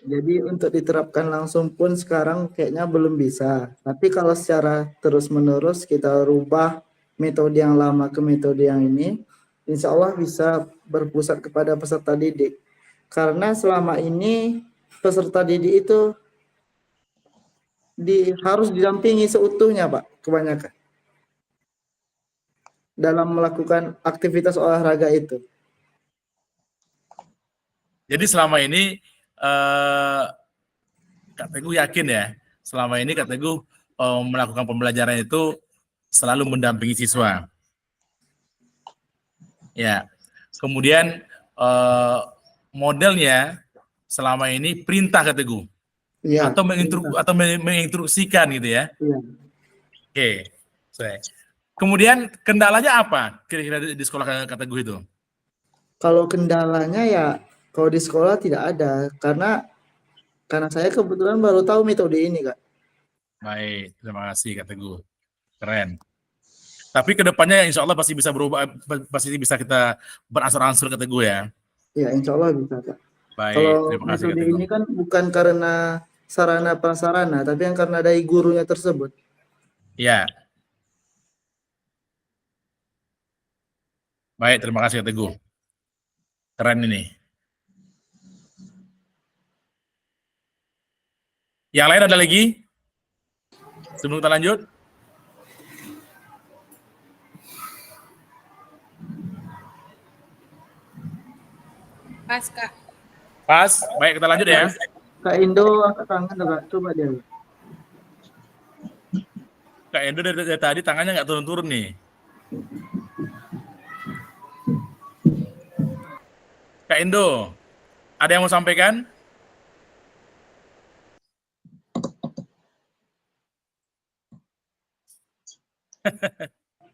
Jadi untuk diterapkan langsung pun sekarang kayaknya belum bisa. Tapi kalau secara terus-menerus kita rubah metode yang lama ke metode yang ini, insya Allah bisa berpusat kepada peserta didik. Karena selama ini peserta didik itu harus didampingi seutuhnya, Pak, kebanyakan dalam melakukan aktivitas olahraga itu. Jadi selama ini Kak Teguh yakin ya, selama ini Kak Teguh melakukan pembelajaran itu selalu mendampingi siswa. Ya, kemudian modelnya selama ini perintah Kak Teguh. Ya, atau menginstruksikan gitu ya. Iya. Oke. Kemudian kendalanya apa kira-kira di sekolah Kak Teguh itu? Kalau kendalanya ya kalau di sekolah tidak ada karena saya kebetulan baru tahu metode ini, Kak. Baik, terima kasih Kak Teguh. Keren. Tapi kedepannya insya Allah pasti bisa berubah, pasti bisa kita beransur-ansur Kak Teguh ya. Ya, insya Allah bisa, Kak. Baik, Kalau terima kasih Kak metode Teguh. ini kan bukan karena sarana prasarana, tapi yang karena dari gurunya tersebut. Ya. Baik, terima kasih Kak Teguh. Keren ini. Yang lain ada lagi? Sebelum kita lanjut? Pas, Kak. Pas, baik kita lanjut ya. Kak Indo angkat tangan tuh, Kak. Coba dia. Kak Endo dari tadi tangannya nggak turun-turun nih. Kak Endo, ada yang mau sampaikan?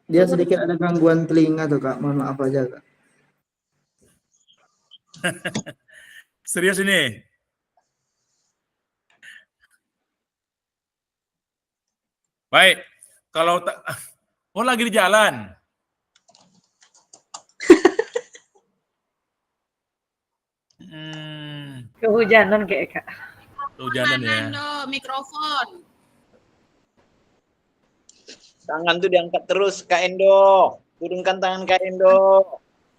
Dia sedikit ada gangguan telinga tuh, Kak. Mohon maaf aja, Kak. Serius ini? Baik, kalau lagi di jalan. Kehujanan kayak Kak. Kehujanan ya. Mikrofon. Tangan tuh diangkat terus Kak Endo. Turunkan tangan Kak Endo.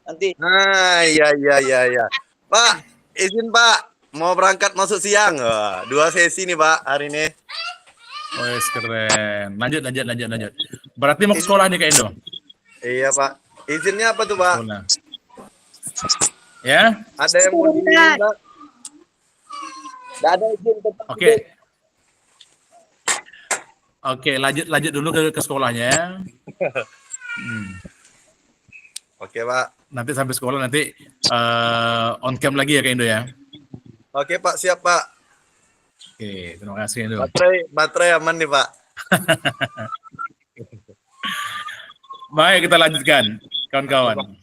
Nanti. Nah, iya. Pak, izin Pak. Mau berangkat masuk siang. Wah, 2 sesi nih Pak hari ini. Oh, keren. Lanjut. Berarti mau ke sekolah nih Kak Endo? Iya Pak. Izinnya apa tuh Pak? Sekolah. Ya? Ada yang mau diizin Pak? Nggak ada izin tetap. Oke. Oke, lanjut dulu ke sekolahnya. Oke Pak. Nanti sampai sekolah nanti on cam lagi ya Kak Indo ya. Oke Pak, siap Pak. Oke, terima kasih Indo. Baterai aman nih Pak. Baik, kita lanjutkan kawan-kawan.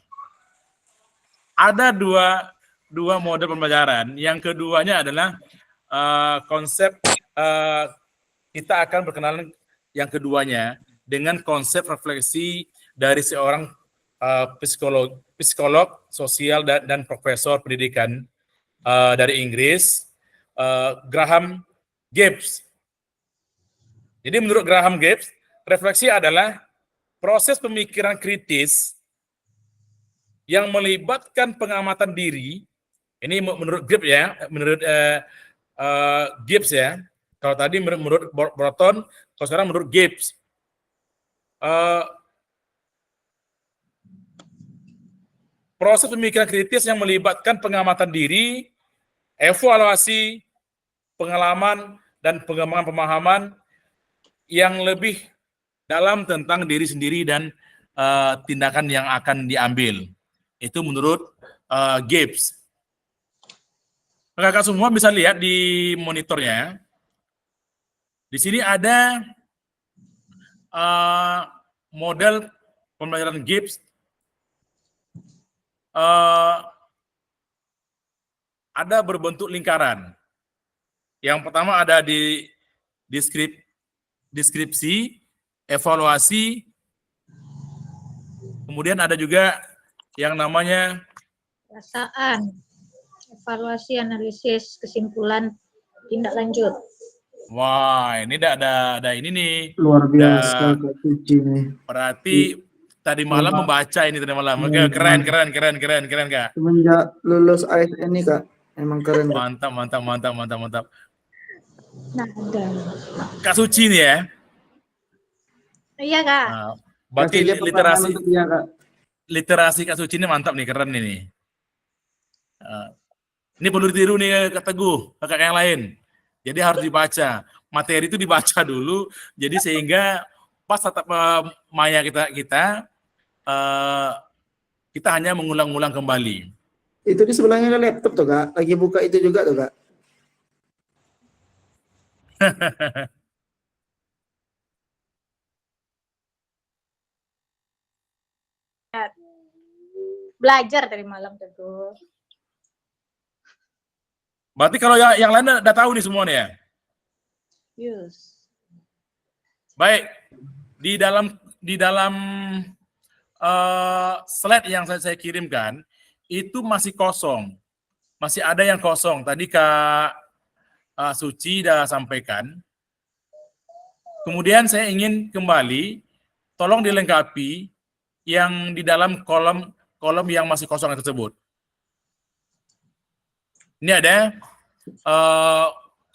Ada dua model pembelajaran. Yang keduanya adalah konsep kita akan berkenalan yang keduanya dengan konsep refleksi dari seorang psikolog sosial dan profesor pendidikan dari Inggris, Graham Gibbs. Jadi menurut Graham Gibbs, refleksi adalah proses pemikiran kritis yang melibatkan pengamatan diri. Ini menurut Gibbs ya, menurut Gibbs ya. Kalau tadi menurut Burton, kalau sekarang menurut Gibbs. Proses pemikiran kritis yang melibatkan pengamatan diri, evaluasi, pengalaman, dan pengembangan pemahaman yang lebih dalam tentang diri sendiri dan tindakan yang akan diambil. Itu menurut Gibbs. Kakak semua bisa lihat di monitornya. Di sini ada model pembelajaran Gibbs. Ada berbentuk lingkaran. Yang pertama ada di deskripsi, evaluasi, kemudian ada juga yang namanya Perasaan, evaluasi, analisis, kesimpulan, tindak lanjut. wah, ini ada ini nih. Luar biasa Kak Suci nih. Berarti tadi malam membaca ini tadi malam. Oke, keren Kak. Semenjak lulus ASN nih Kak, emang keren Kak. Mantap. Nah, ada. Kak Suci nih ya. Iya, Kak. Nah, berarti Kasih aja pertanyaan untuk dia, Kak. literasi Kak Suci ini mantap nih, keren ini. Ini perlu ditiru nih Kak Teguh, kakak yang lain. Jadi harus dibaca. Materi itu dibaca dulu, jadi sehingga pas tatap maya kita hanya mengulang-ulang kembali. Itu di sebelahnya ada laptop tuh Kak, lagi buka itu juga tuh Kak. Belajar dari malam tentu. Berarti kalau yang lain udah tahu nih semua nih ya? Yes. Baik, di dalam slide yang saya kirimkan itu masih kosong, masih ada yang kosong. Tadi Kak Suci sudah sampaikan. Kemudian saya ingin kembali, tolong dilengkapi yang di dalam kolom yang masih kosong tersebut. Ini ada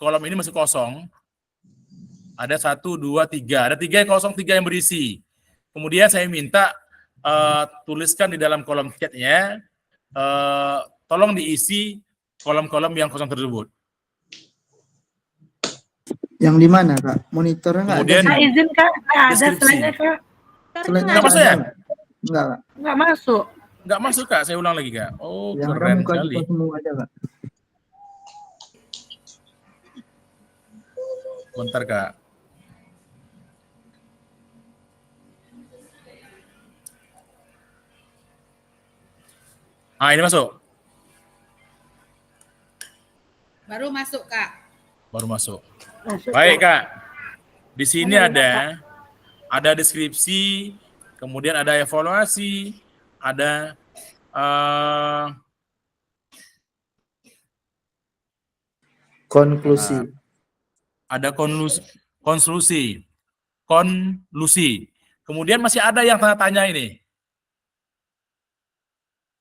kolom ini masih kosong. Ada 1, 2, 3. Ada 3 yang kosong, 3 yang berisi. Kemudian saya minta tuliskan di dalam kolom chatnya, tolong diisi kolom-kolom yang kosong tersebut. Yang di mana Kak? Monitornya nggak Kemudian ada? Kak izin Kak, nggak ada deskripsi. slide-nya Kak. Slide-nya Nggak masuk ya? Enggak Kak. Nggak masuk. Nggak masuk Kak, saya ulang lagi Kak. Oh, Yang ada keren muka sekali. kita semua aja Kak. Bentar Kak. Ini masuk. Baru masuk, Kak. Baru masuk. Masuk, Baik Kak. Kak. Di sini ada deskripsi, kemudian ada evaluasi, ada Konklusi. ada konklusi. Kemudian masih ada yang tanya-tanya ini.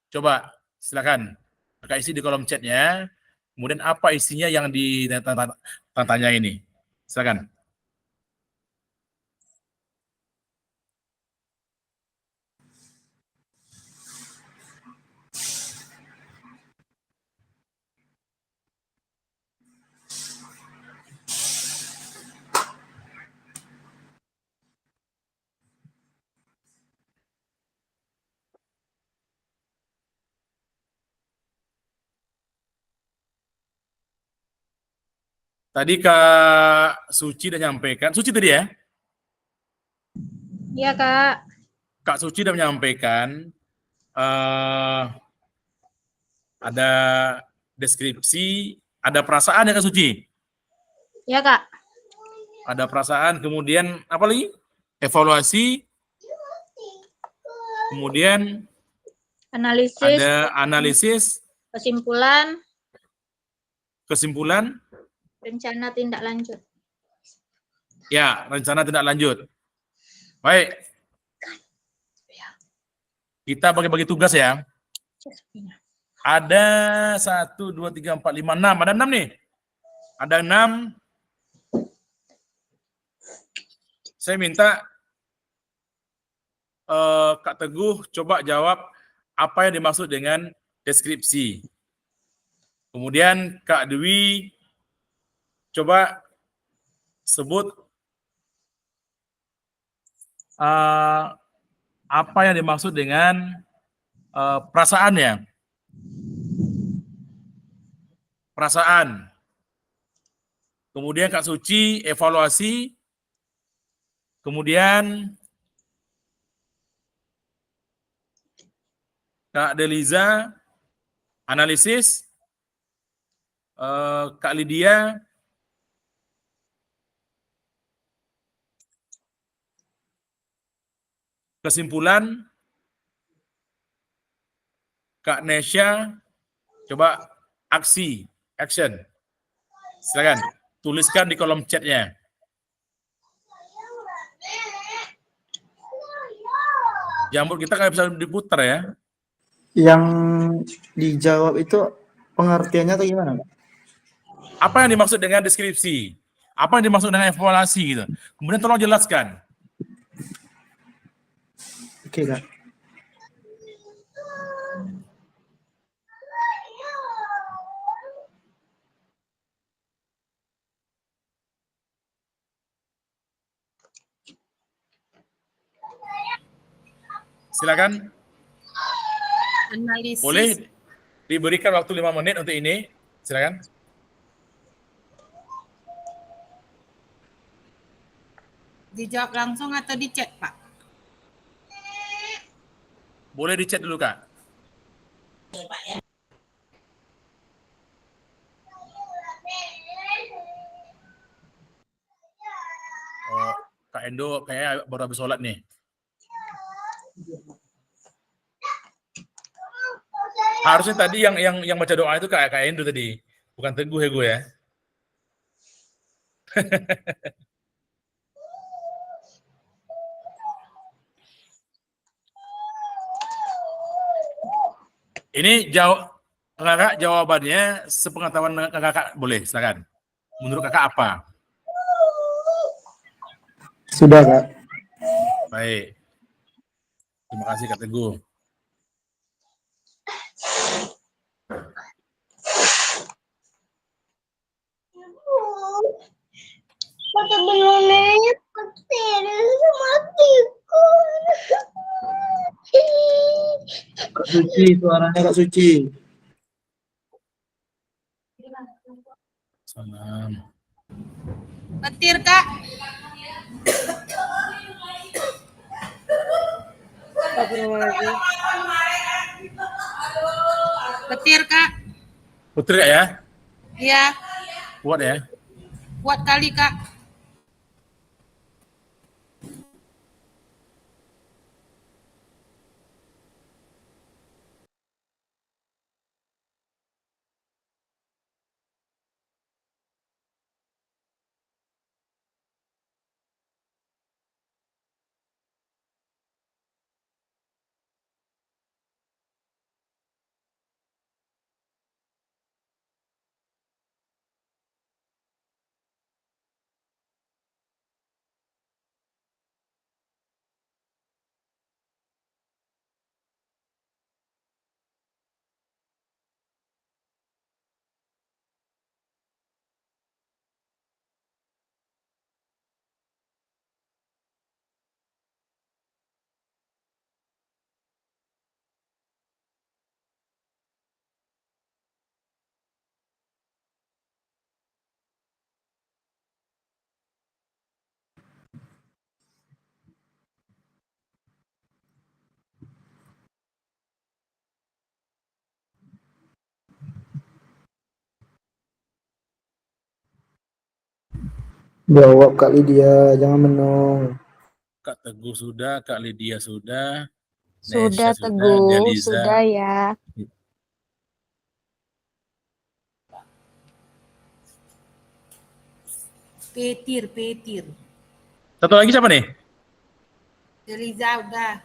Coba silakan Kakak isi di kolom chatnya. Kemudian apa isinya yang ditanya ini? Silakan. Tadi Kak Suci udah nyampaikan. Suci tadi ya? Iya, Kak. Kak Suci udah menyampaikan ada deskripsi, ada perasaan ya Kak Suci? Iya, Kak. Ada perasaan, kemudian apa lagi? Evaluasi, kemudian Analisis, ada analisis, kesimpulan, kesimpulan, Rencana tindak lanjut. Ya, rencana tindak lanjut. Baik. Kita bagi-bagi tugas ya. Ada 1, 2, 3, 4, 5, 6. Ada 6 nih. Ada 6. Saya minta Kak Teguh coba jawab apa yang dimaksud dengan deskripsi. Kemudian Kak Dwi coba sebut apa yang dimaksud dengan perasaan ya. Perasaan. Kemudian Kak Suci evaluasi. Kemudian Kak Deliza analisis. Kak Lydia kesimpulan. Kak Nesya coba aksi, action. Silakan tuliskan di kolom chatnya. Jamur kita nggak bisa diputar ya. Yang dijawab itu pengertiannya atau gimana, Pak? Apa yang dimaksud dengan deskripsi? Apa yang dimaksud dengan evaluasi gitu? Kemudian tolong jelaskan. Oke, Kak. Silakan. Analisis. Boleh diberikan waktu 5 menit untuk ini. Silakan. Dijawab langsung atau di chat, Pak? Boleh di chat dulu, Kak. Oh, Kak Endo kayaknya baru habis sholat nih. Harusnya tadi yang baca doa itu Kak Endo tadi, bukan Teguh ya gue ya. Ini kakak jawabannya sepengetahuan kakak boleh, silakan. Menurut kakak apa? Sudah, Kak. Baik. Terima kasih Kak Teguh. Kak Suci, suaranya Kak Suci. Salam. Petir, Kak. Astagfirullahaladzim. Petir, Kak. Putri ya? Iya, Kuat ya? kuat kali, Kak. Jawab Kak Lydia, jangan menung. Kak Teguh sudah, Kak Lydia sudah, Sudah Nesya Teguh, Deliza. sudah ya. Petir. Satu lagi siapa nih? Eliza udah.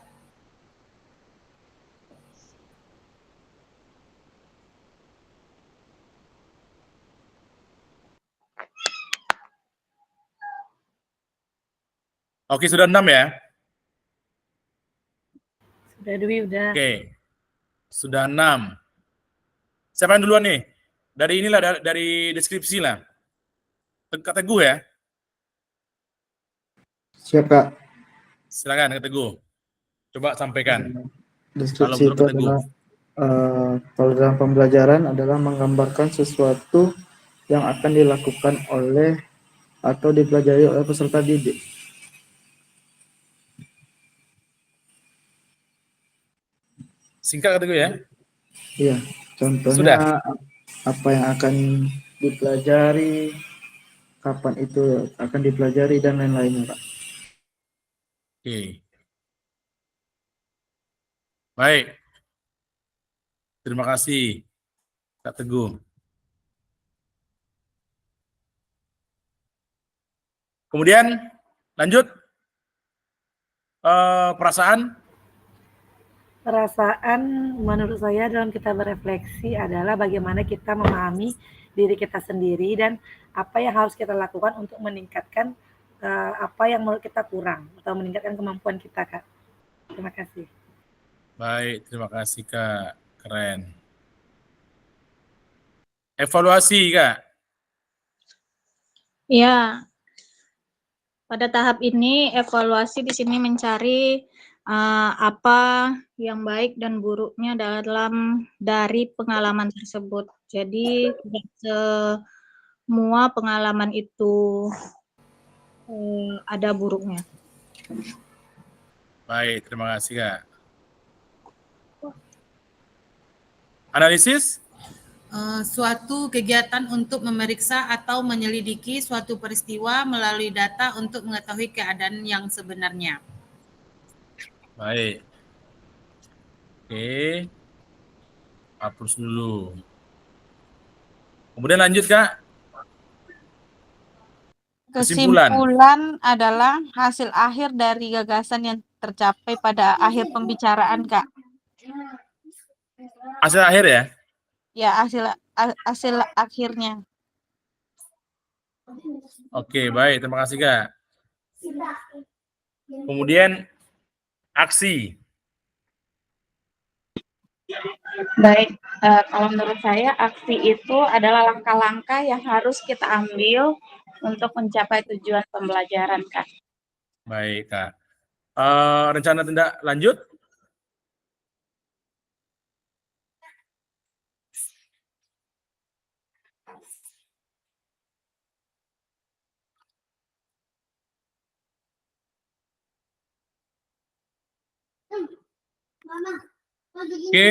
Oke, sudah 6 ya? Sudah Dwi, udah. Oke, sudah 6. Siapa yang duluan nih? Dari inilah, dari deskripsi lah. Kak Teguh ya? Siap Kak. Silakan Kak Teguh. Coba sampaikan. Kalau Deskripsi menurut itu Kak Teguh. adalah kalau dalam pembelajaran adalah menggambarkan sesuatu yang akan dilakukan oleh atau dipelajari oleh peserta didik. Singkat Kak Teguh ya? Iya, contohnya Sudah? apa yang akan dipelajari, kapan itu akan dipelajari, dan lain-lainnya Pak. Oke. Baik. Terima kasih Kak Teguh. Kemudian lanjut. Perasaan. Perasaan menurut saya dalam kita berefleksi adalah bagaimana kita memahami diri kita sendiri dan apa yang harus kita lakukan untuk meningkatkan apa yang menurut kita kurang atau meningkatkan kemampuan kita, Kak. Terima kasih. Baik, terima kasih Kak. Keren. Evaluasi Kak. Ya, pada tahap ini evaluasi di sini mencari apa yang baik dan buruknya dari pengalaman tersebut. Jadi tidak semua pengalaman itu ada buruknya. Baik, terima kasih Kak. Analisis? Suatu kegiatan untuk memeriksa atau menyelidiki suatu peristiwa melalui data untuk mengetahui keadaan yang sebenarnya. Baik. Oke. Hapus dulu. Kemudian lanjut Kak. Kesimpulan adalah hasil akhir dari gagasan yang tercapai pada akhir pembicaraan, Kak. Hasil akhir ya? Ya, hasil akhirnya. Oke, baik. Terima kasih Kak. Kemudian aksi. Baik, kalau menurut saya aksi itu adalah langkah-langkah yang harus kita ambil untuk mencapai tujuan pembelajaran, Kak. Baik Kak. Rencana tindak lanjut? Oke.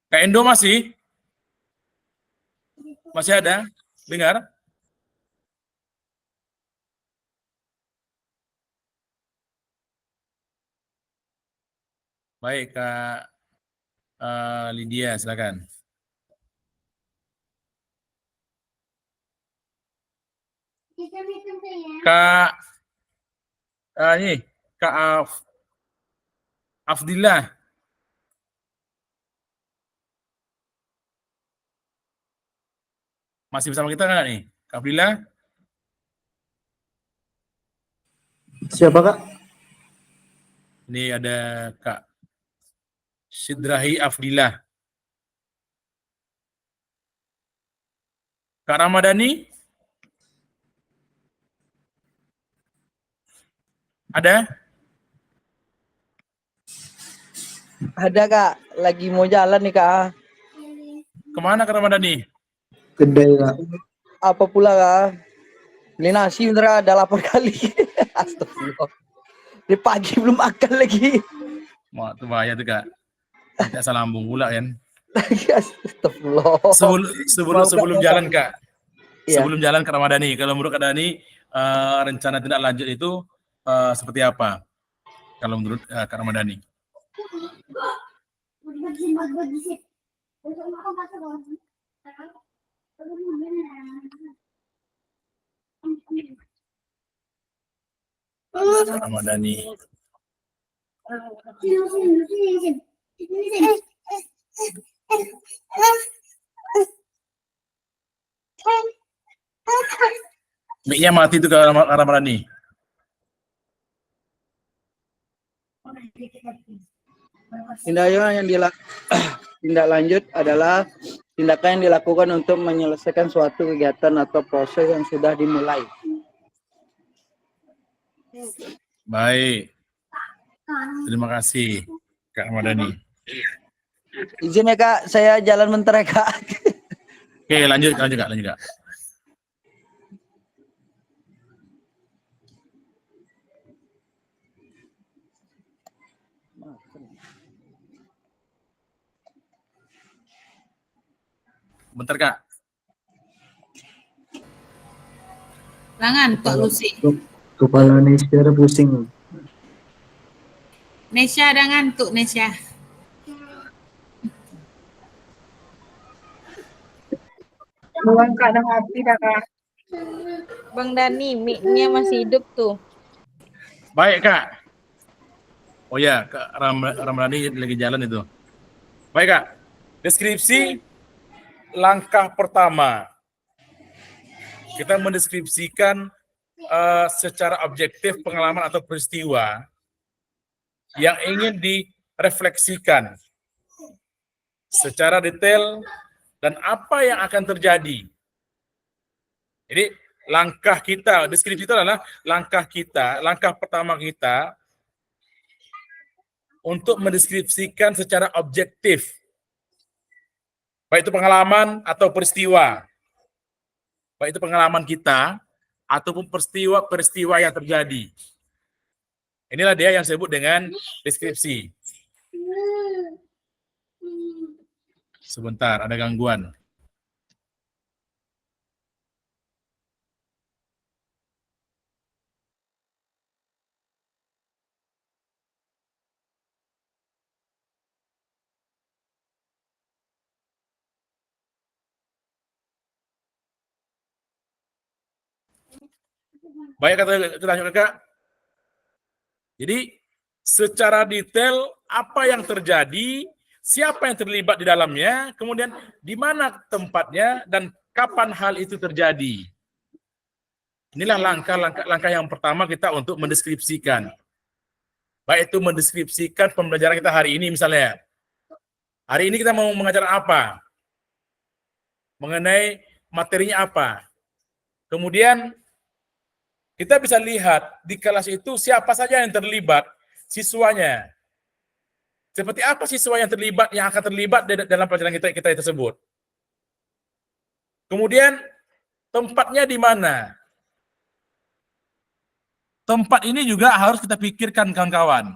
Kak Endo masih? Masih ada? Dengar? Baik, Kak Lydia, silakan. Kak ini Kak Afdillah. Masih bersama kita nggak nih? Kak Afdillah? Siapa Kak? Ini ada Kak Sidrahi Afdillah. Kak Ramadhani? Ada? Ada Kak, lagi mau jalan nih Kak. Kemana Kak Ramadhani? Kedai Kak. Apa pula Kak? Beli nasi bener ada 8 kali. Astagfirullah. Di pagi belum makan lagi. Wah, itu bahaya tuh Kak. Nanti asal lambung pula kan. Astagfirullah. Sebelum jalan Kak. Iya. Sebelum jalan Kak Ramadhani, kalau menurut Kak Dani rencana tindak lanjut itu seperti apa? Kalau menurut Kak Ramadhani? Ramadhani. Mic-nya mati itu Kak Ramadhani. Tindak lanjut adalah tindakan yang dilakukan untuk menyelesaikan suatu kegiatan atau proses yang sudah dimulai. Baik. Terima kasih Kak Ramadhani. Izin ya Kak, saya jalan bentar ya Kak. Oke, lanjut Kak. Bentar Kak. Langan Tok Lucy. Kepala Nesya pusing. Nesya ada ngantuk Nesya. Buang Kak ada hati dah Kak. Bang Dani, mic-nya masih hidup tuh. Baik Kak. Oh ya, Kak Ramadhani lagi jalan itu. Baik Kak. Deskripsi langkah pertama. Kita mendeskripsikan secara objektif pengalaman atau peristiwa yang ingin direfleksikan secara detail dan apa yang akan terjadi. Jadi langkah kita, deskripsi itu adalah langkah pertama kita untuk mendeskripsikan secara objektif, baik itu pengalaman atau peristiwa, baik itu pengalaman kita ataupun peristiwa yang terjadi. Inilah dia yang disebut dengan deskripsi. Sebentar, ada gangguan. Baik, kita lanjut Kak. Jadi secara detail apa yang terjadi, siapa yang terlibat di dalamnya, kemudian di mana tempatnya dan kapan hal itu terjadi. Inilah langkah yang pertama kita untuk mendeskripsikan. Baik itu mendeskripsikan pembelajaran kita hari ini misalnya. Hari ini kita mau mengajar apa? Mengenai materinya apa? Kemudian kita bisa lihat di kelas itu siapa saja yang terlibat, siswanya. Seperti apa siswa yang terlibat, yang akan terlibat dalam pelajaran kita tersebut. Kemudian tempatnya di mana? Tempat ini juga harus kita pikirkan kawan-kawan.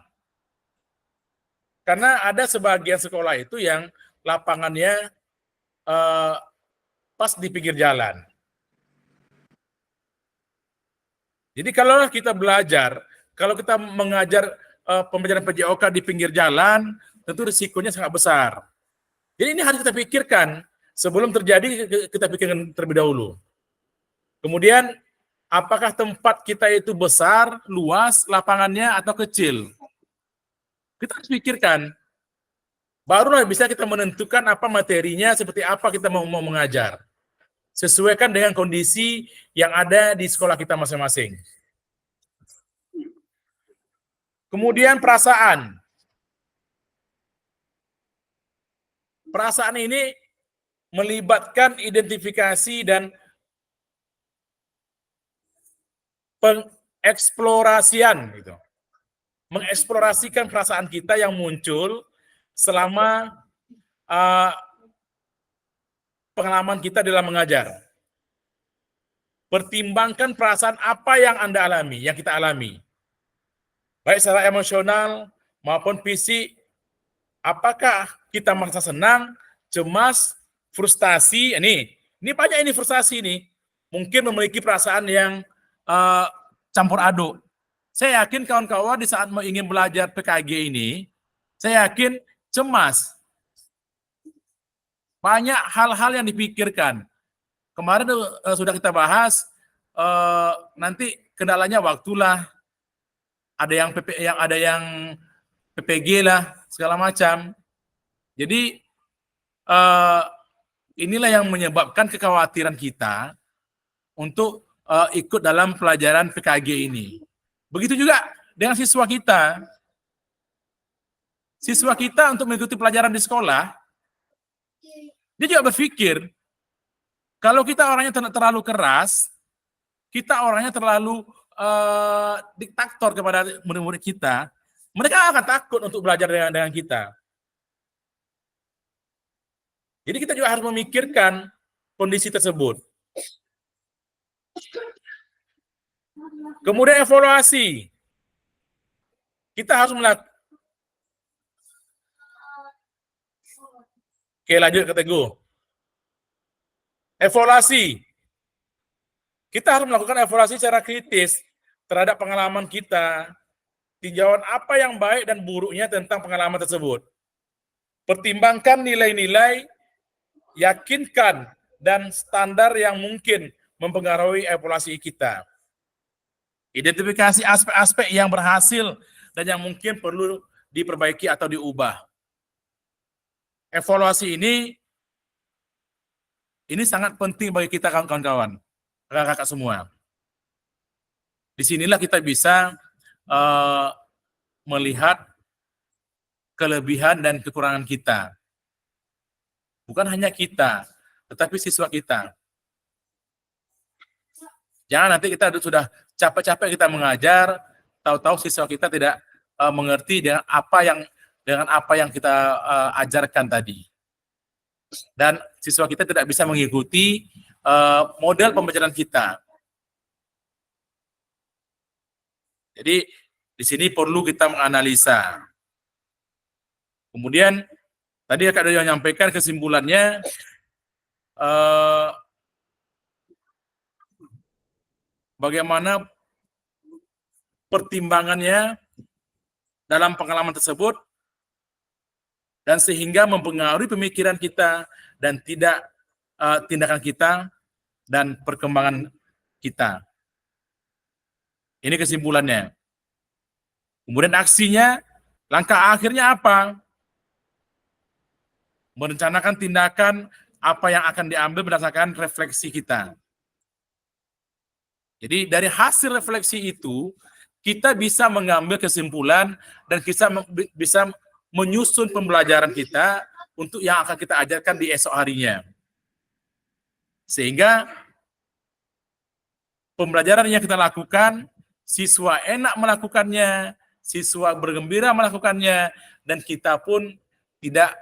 Karena ada sebagian sekolah itu yang lapangannya pas di pinggir jalan. Jadi kalau kita belajar, kalau kita mengajar pembelajaran PJOK di pinggir jalan, tentu risikonya sangat besar. Jadi ini harus kita pikirkan sebelum terjadi, kita pikirkan terlebih dahulu. Kemudian, apakah tempat kita itu besar, luas, lapangannya atau kecil? Kita harus pikirkan. Barulah bisa kita menentukan apa materinya, seperti apa kita mau mengajar. Sesuaikan dengan kondisi yang ada di sekolah kita masing-masing. Kemudian perasaan. Perasaan ini melibatkan identifikasi dan pengeksplorasian. Gitu. Mengeksplorasikan perasaan kita yang muncul selama pengalaman kita dalam mengajar. Pertimbangkan perasaan apa yang Anda alami, yang kita alami. Baik secara emosional maupun fisik. Apakah kita merasa senang, cemas, frustasi? Ini banyak ini frustasi ini. Mungkin memiliki perasaan yang campur aduk. Saya yakin kawan-kawan di saat ingin belajar PKG ini, saya yakin cemas. Banyak hal-hal yang dipikirkan. Kemarin sudah kita bahas, nanti kendalanya waktulah. ada yang PPG lah, segala macam. Jadi inilah yang menyebabkan kekhawatiran kita untuk ikut dalam pelajaran PKG ini. Begitu juga dengan siswa kita. Siswa kita untuk mengikuti pelajaran di sekolah, dia juga berpikir, kalau kita orangnya terlalu keras, kita orangnya terlalu diktator kepada murid-murid kita, mereka akan takut untuk belajar dengan kita. Jadi kita juga harus memikirkan kondisi tersebut. Kemudian evaluasi. Kita harus melakukan. Oke, lanjut ke Teguh. Evaluasi. Kita harus melakukan evaluasi secara kritis terhadap pengalaman kita, tinjauan apa yang baik dan buruknya tentang pengalaman tersebut. Pertimbangkan nilai-nilai, yakinkan, dan standar yang mungkin mempengaruhi evaluasi kita. Identifikasi aspek-aspek yang berhasil dan yang mungkin perlu diperbaiki atau diubah. Evaluasi ini sangat penting bagi kita kawan-kawan, kakak-kakak semua. Disinilah kita bisa melihat kelebihan dan kekurangan kita. Bukan hanya kita, tetapi siswa kita. Jangan nanti kita sudah capek-capek kita mengajar, tahu-tahu siswa kita tidak mengerti dengan apa yang kita ajarkan tadi. Dan siswa kita tidak bisa mengikuti model pembelajaran kita. Jadi di sini perlu kita menganalisa. Kemudian tadi Kak Doyo menyampaikan kesimpulannya, bagaimana pertimbangannya dalam pengalaman tersebut, dan sehingga mempengaruhi pemikiran kita dan tidak tindakan kita dan perkembangan kita. Ini kesimpulannya. Kemudian aksinya, langkah akhirnya apa? Merencanakan tindakan apa yang akan diambil berdasarkan refleksi kita. Jadi dari hasil refleksi itu, kita bisa mengambil kesimpulan dan kita bisa menyusun pembelajaran kita untuk yang akan kita ajarkan di esok harinya. Sehingga pembelajaran yang kita lakukan, siswa enak melakukannya, siswa bergembira melakukannya, dan kita pun tidak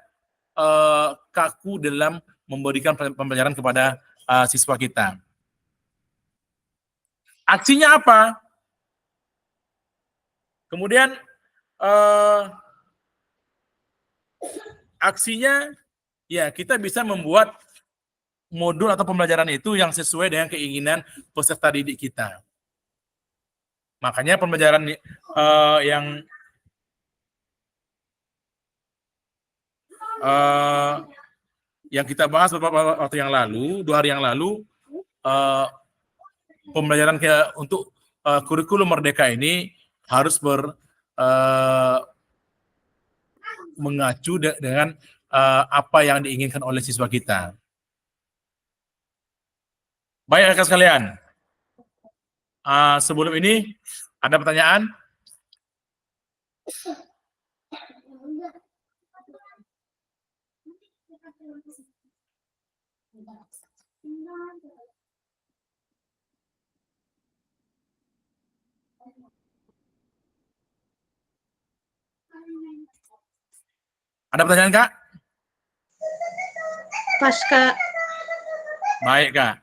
kaku dalam memberikan pembelajaran kepada siswa kita. Aksinya apa? Kemudian aksinya, ya kita bisa membuat modul atau pembelajaran itu yang sesuai dengan keinginan peserta didik kita. Makanya pembelajaran yang kita bahas beberapa waktu yang lalu, 2 hari yang lalu, pembelajaran untuk kurikulum Merdeka ini harus mengacu dengan apa yang diinginkan oleh siswa kita. Baik, rekan sekalian. Sebelum ini, ada pertanyaan? Ada pertanyaan, Kak? Pas, Kak. Baik, Kak.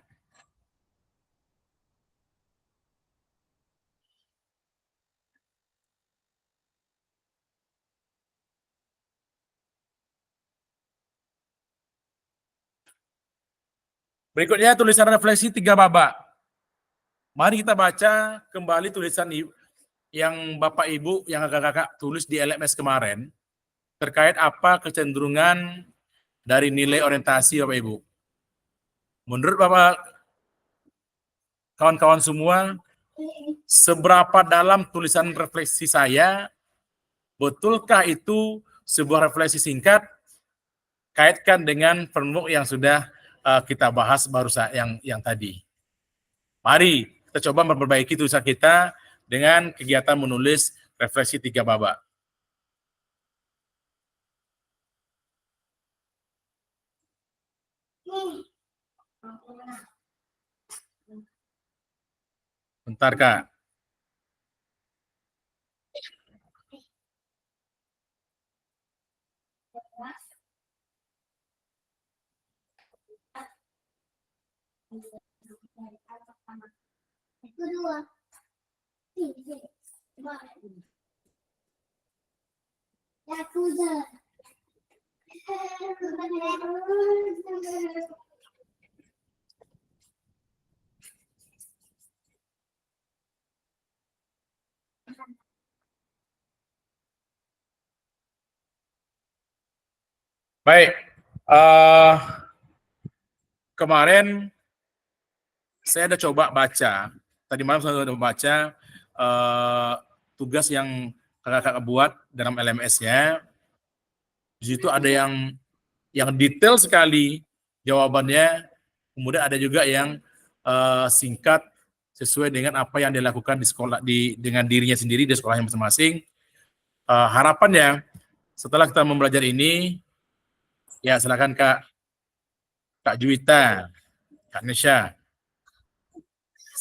Berikutnya tulisan refleksi 3 babak. Mari kita baca kembali tulisan yang Bapak Ibu, yang kakak-kakak tulis di LMS kemarin, terkait apa kecenderungan dari nilai orientasi Bapak Ibu. Menurut Bapak, kawan-kawan semua, seberapa dalam tulisan refleksi saya, betulkah itu sebuah refleksi singkat, kaitkan dengan framework yang sudah kita bahas yang tadi. Mari kita coba memperbaiki tulisan kita dengan kegiatan menulis refleksi 3 babak. Bentar, Kak. Baik, kemarin saya ada coba baca, tadi malam saya sudah baca tugas yang kakak buat dalam LMS-nya. Di situ ada yang detail sekali jawabannya, kemudian ada juga yang singkat sesuai dengan apa yang dilakukan di sekolah, dengan dirinya sendiri di sekolahnya masing-masing. Harapannya setelah kita membelajar ini, ya silakan Kak Juwita, Kak Nesha.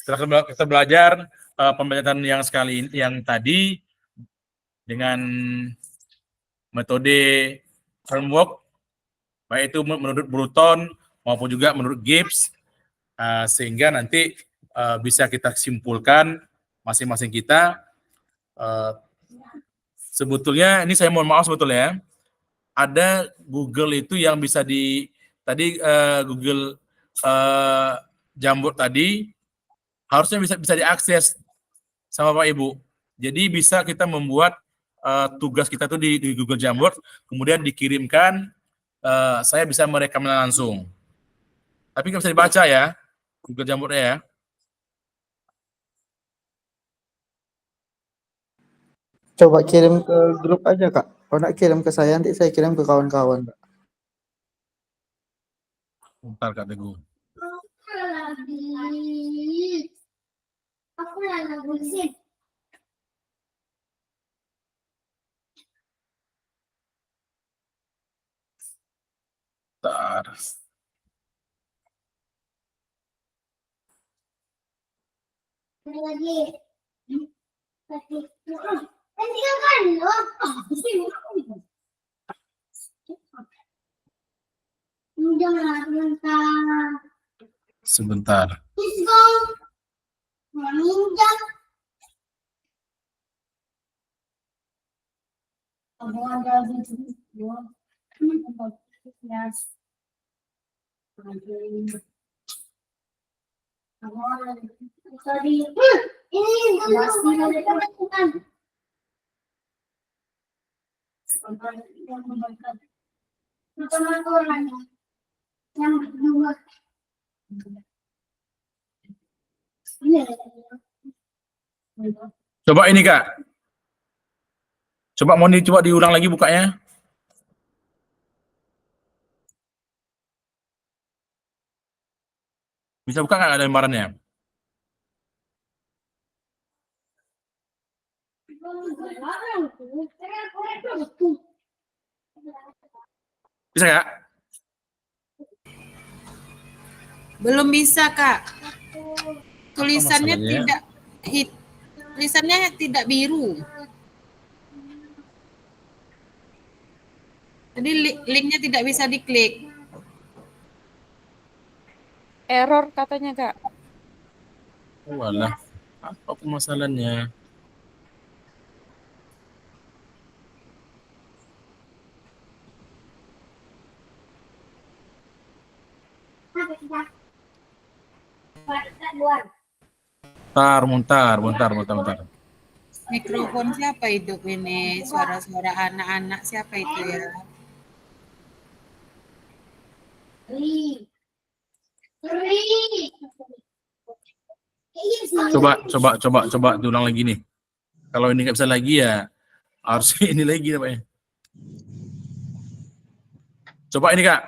Setelah kita belajar pembelajaran yang tadi dengan metode framework, baik itu menurut Bruton maupun juga menurut Gibbs, sehingga nanti bisa kita simpulkan masing-masing kita. Sebetulnya ini saya mohon maaf sebetulnya, ada Google itu yang bisa Google Jamboard tadi harusnya bisa diakses sama Bapak Ibu. Jadi bisa kita membuat tugas kita tuh di Google Jamboard, kemudian dikirimkan, saya bisa merekamnya langsung. Tapi nggak bisa dibaca ya, Google Jamboard-nya ya. Coba kirim ke grup aja, Kak. Kalau nggak kirim ke saya, nanti saya kirim ke kawan-kawan, Kak. Bentar, Kak Teguh. Aku lagi Bentar. Lagi. Tinggalkan loh. Jangan mentah. Sebentar. Let's go. Meminjam. Sorry. Ini masih ada yang kedua. Coba ini Kak. Coba diulang lagi bukanya. Bisa buka nggak ada lembarannya? Bisa Kak? Belum bisa, Kak. Tulisannya tidak biru. Jadi linknya tidak bisa diklik. Error katanya, Kak. Walah, apa permasalahannya? Bentar. Mikrofon siapa hidup ini? Suara-suara anak-anak siapa itu ya? Coba diulang lagi nih. Kalau ini nggak bisa lagi ya harus ini lagi namanya. Coba ini Kak.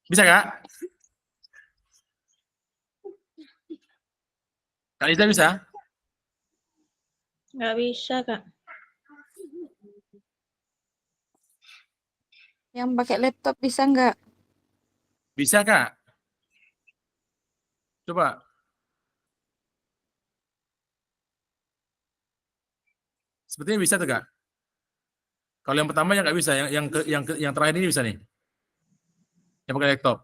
Bisa Kak? Kak Liza bisa? Nggak bisa, Kak. Yang pakai laptop bisa nggak? Bisa Kak? Coba. Sepertinya bisa tuh Kak. Kalau yang pertama yang nggak bisa, yang terakhir ini bisa nih. Yang pakai laptop.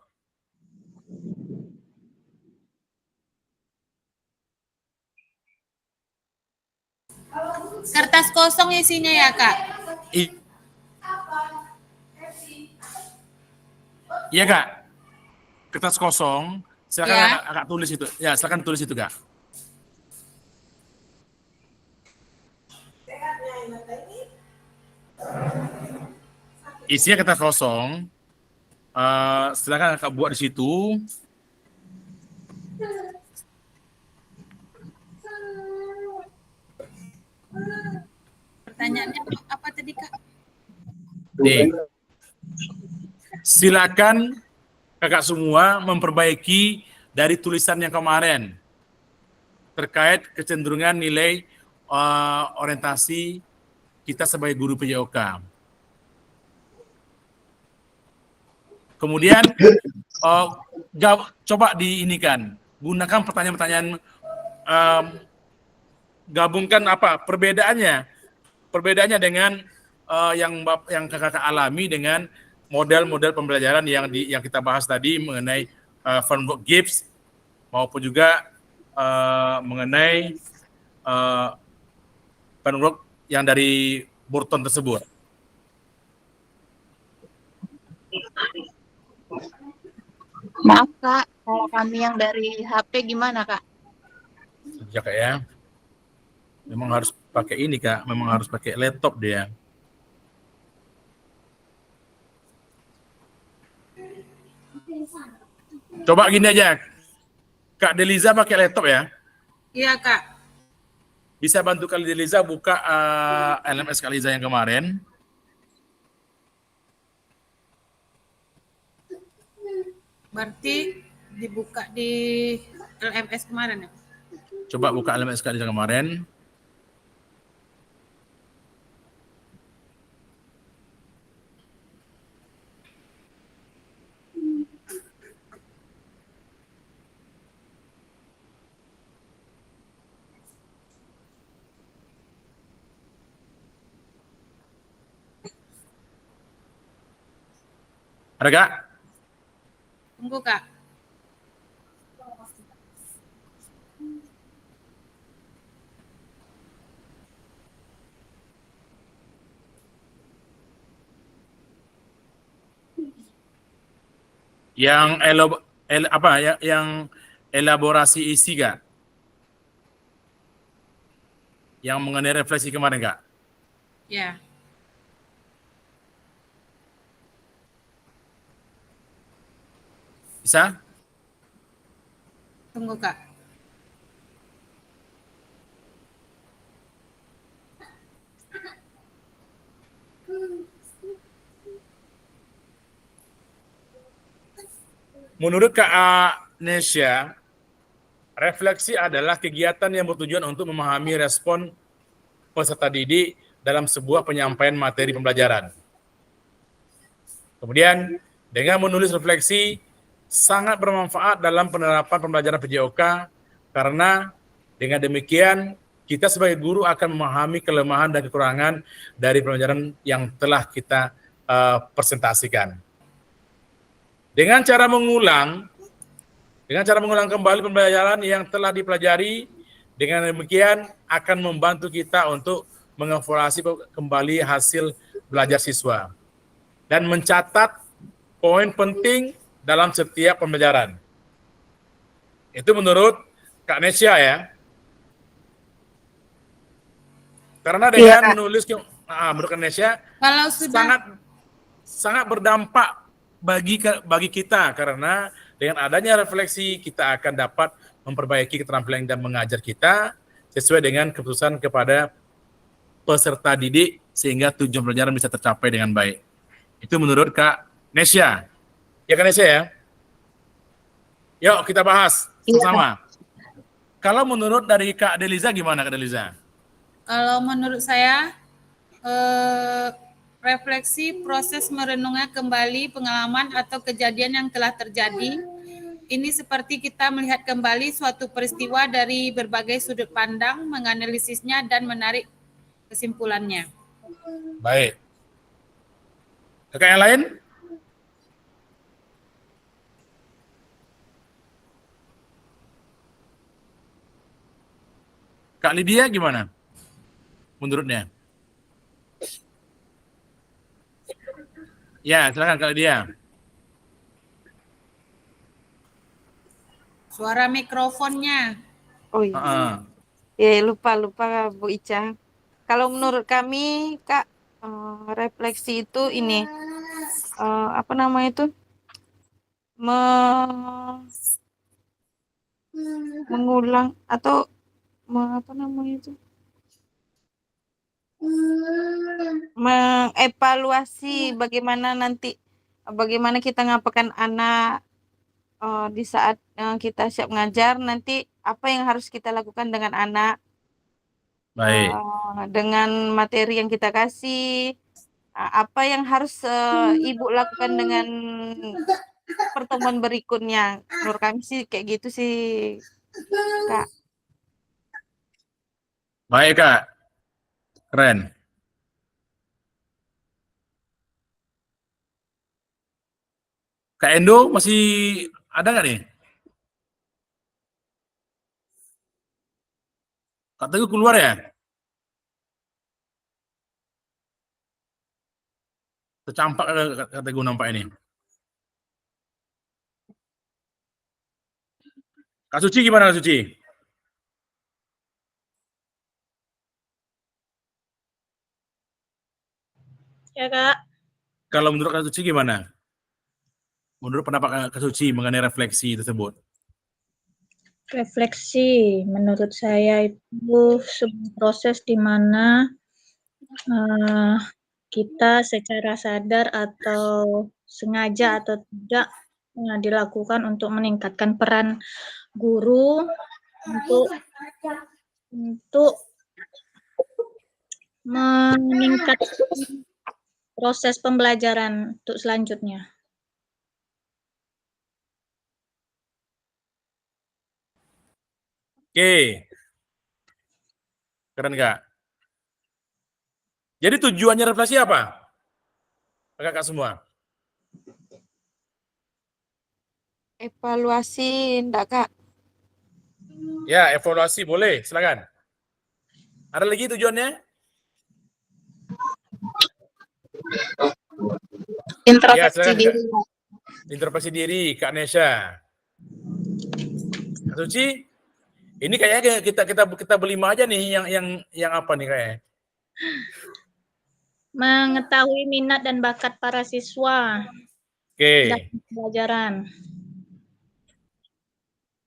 Kertas kosong isinya ya, Kak? Iya Kak. Kertas kosong. Silakan Ya. Kak tulis itu. Ya, silakan tulis itu Kak. Isinya kertas kosong. Silakan Kak buat di situ. Pertanyaannya apa tadi, Kak? Nih. Silakan Kakak semua memperbaiki dari tulisan yang kemarin terkait kecenderungan nilai orientasi kita sebagai guru PJOK. Kemudian coba diinikan, gunakan pertanyaan-pertanyaan, gabungkan apa perbedaannya dengan yang kakak alami dengan model-model pembelajaran yang kita bahas tadi mengenai framework Gibbs maupun juga mengenai framework yang dari Burton tersebut. Maaf Kak, kalau kami yang dari HP gimana Kak? Ya Kak ya. Memang harus pakai ini Kak, memang harus pakai laptop dia. Coba gini aja, Kak Deliza pakai laptop ya? Iya, Kak. Bisa bantu Kak Deliza buka LMS Kak Liza yang kemarin. Berarti dibuka di LMS kemarin ya? Coba buka LMS Kak Liza kemarin. Ada Kak? Tunggu, Kak. Yang yang elaborasi isi Kak? Yang mengenai refleksi kemarin Kak? Ya. Bisa? Tunggu, Kak. Menurut Kak Nesya, refleksi adalah kegiatan yang bertujuan untuk memahami respon peserta didik dalam sebuah penyampaian materi pembelajaran. Kemudian, dengan menulis refleksi, sangat bermanfaat dalam penerapan pembelajaran PJOK karena dengan demikian kita sebagai guru akan memahami kelemahan dan kekurangan dari pembelajaran yang telah kita presentasikan. Dengan cara mengulang kembali pembelajaran yang telah dipelajari, dengan demikian akan membantu kita untuk mengevaluasi kembali hasil belajar siswa dan mencatat poin penting dalam setiap pembelajaran. Itu menurut Kak Nesya ya. Karena Iya, dengan Kak. menulis menurut Indonesia Kalau sudah sangat berdampak bagi kita, karena dengan adanya refleksi kita akan dapat memperbaiki keterampilan dan mengajar kita sesuai dengan keputusan kepada peserta didik sehingga tujuan pelajaran bisa tercapai dengan baik. Itu menurut Kak Nesya. Ya Kak Nesya ya? Yuk kita bahas sama-sama. Kalau menurut dari Kak Deliza gimana Kak Deliza? Kalau menurut saya, refleksi proses merenungnya kembali pengalaman atau kejadian yang telah terjadi. Ini seperti kita melihat kembali suatu peristiwa dari berbagai sudut pandang, menganalisisnya dan menarik kesimpulannya. Baik. Kakak yang lain? Kak Lydia gimana? Menurutnya? Ya, silakan Kak Lydia. Suara mikrofonnya. Oh iya. Ya lupa Bu Ica. Kalau menurut kami Kak, refleksi itu ini apa namanya itu? Mengulang atau apa namanya itu? Mengevaluasi bagaimana kita ngapakan anak di saat kita siap ngajar, nanti apa yang harus kita lakukan dengan anak. Baik. Dengan materi yang kita kasih, apa yang harus Ibu lakukan dengan pertemuan berikutnya. Menurut kami sih kayak gitu sih, Kak. Baik Kak. Keren. Kak Endo masih ada nggak nih? Kak Teguh keluar ya? Tercampak Kak Teguh nampak ini. Kak Suci gimana Kak Suci? Ya Kak, Kalau menurut Kak Suci gimana? Menurut pendapat Kak Suci mengenai refleksi tersebut? refleksi menurut saya itu sebuah proses di mana kita secara sadar atau sengaja atau tidak dilakukan untuk meningkatkan peran guru untuk meningkatkan proses pembelajaran untuk selanjutnya. Oke. Keren Kak. Jadi tujuannya refleksi apa? Kakak semua. Evaluasi, enggak Kak? Ya, evaluasi boleh, silakan. Ada lagi tujuannya? Introspeksi diri. Introspeksi diri, Kak Nesya. Kak Suci, ini kayaknya kita berlima aja nih yang apa nih kayaknya? Mengetahui minat dan bakat para siswa dalam pelajaran.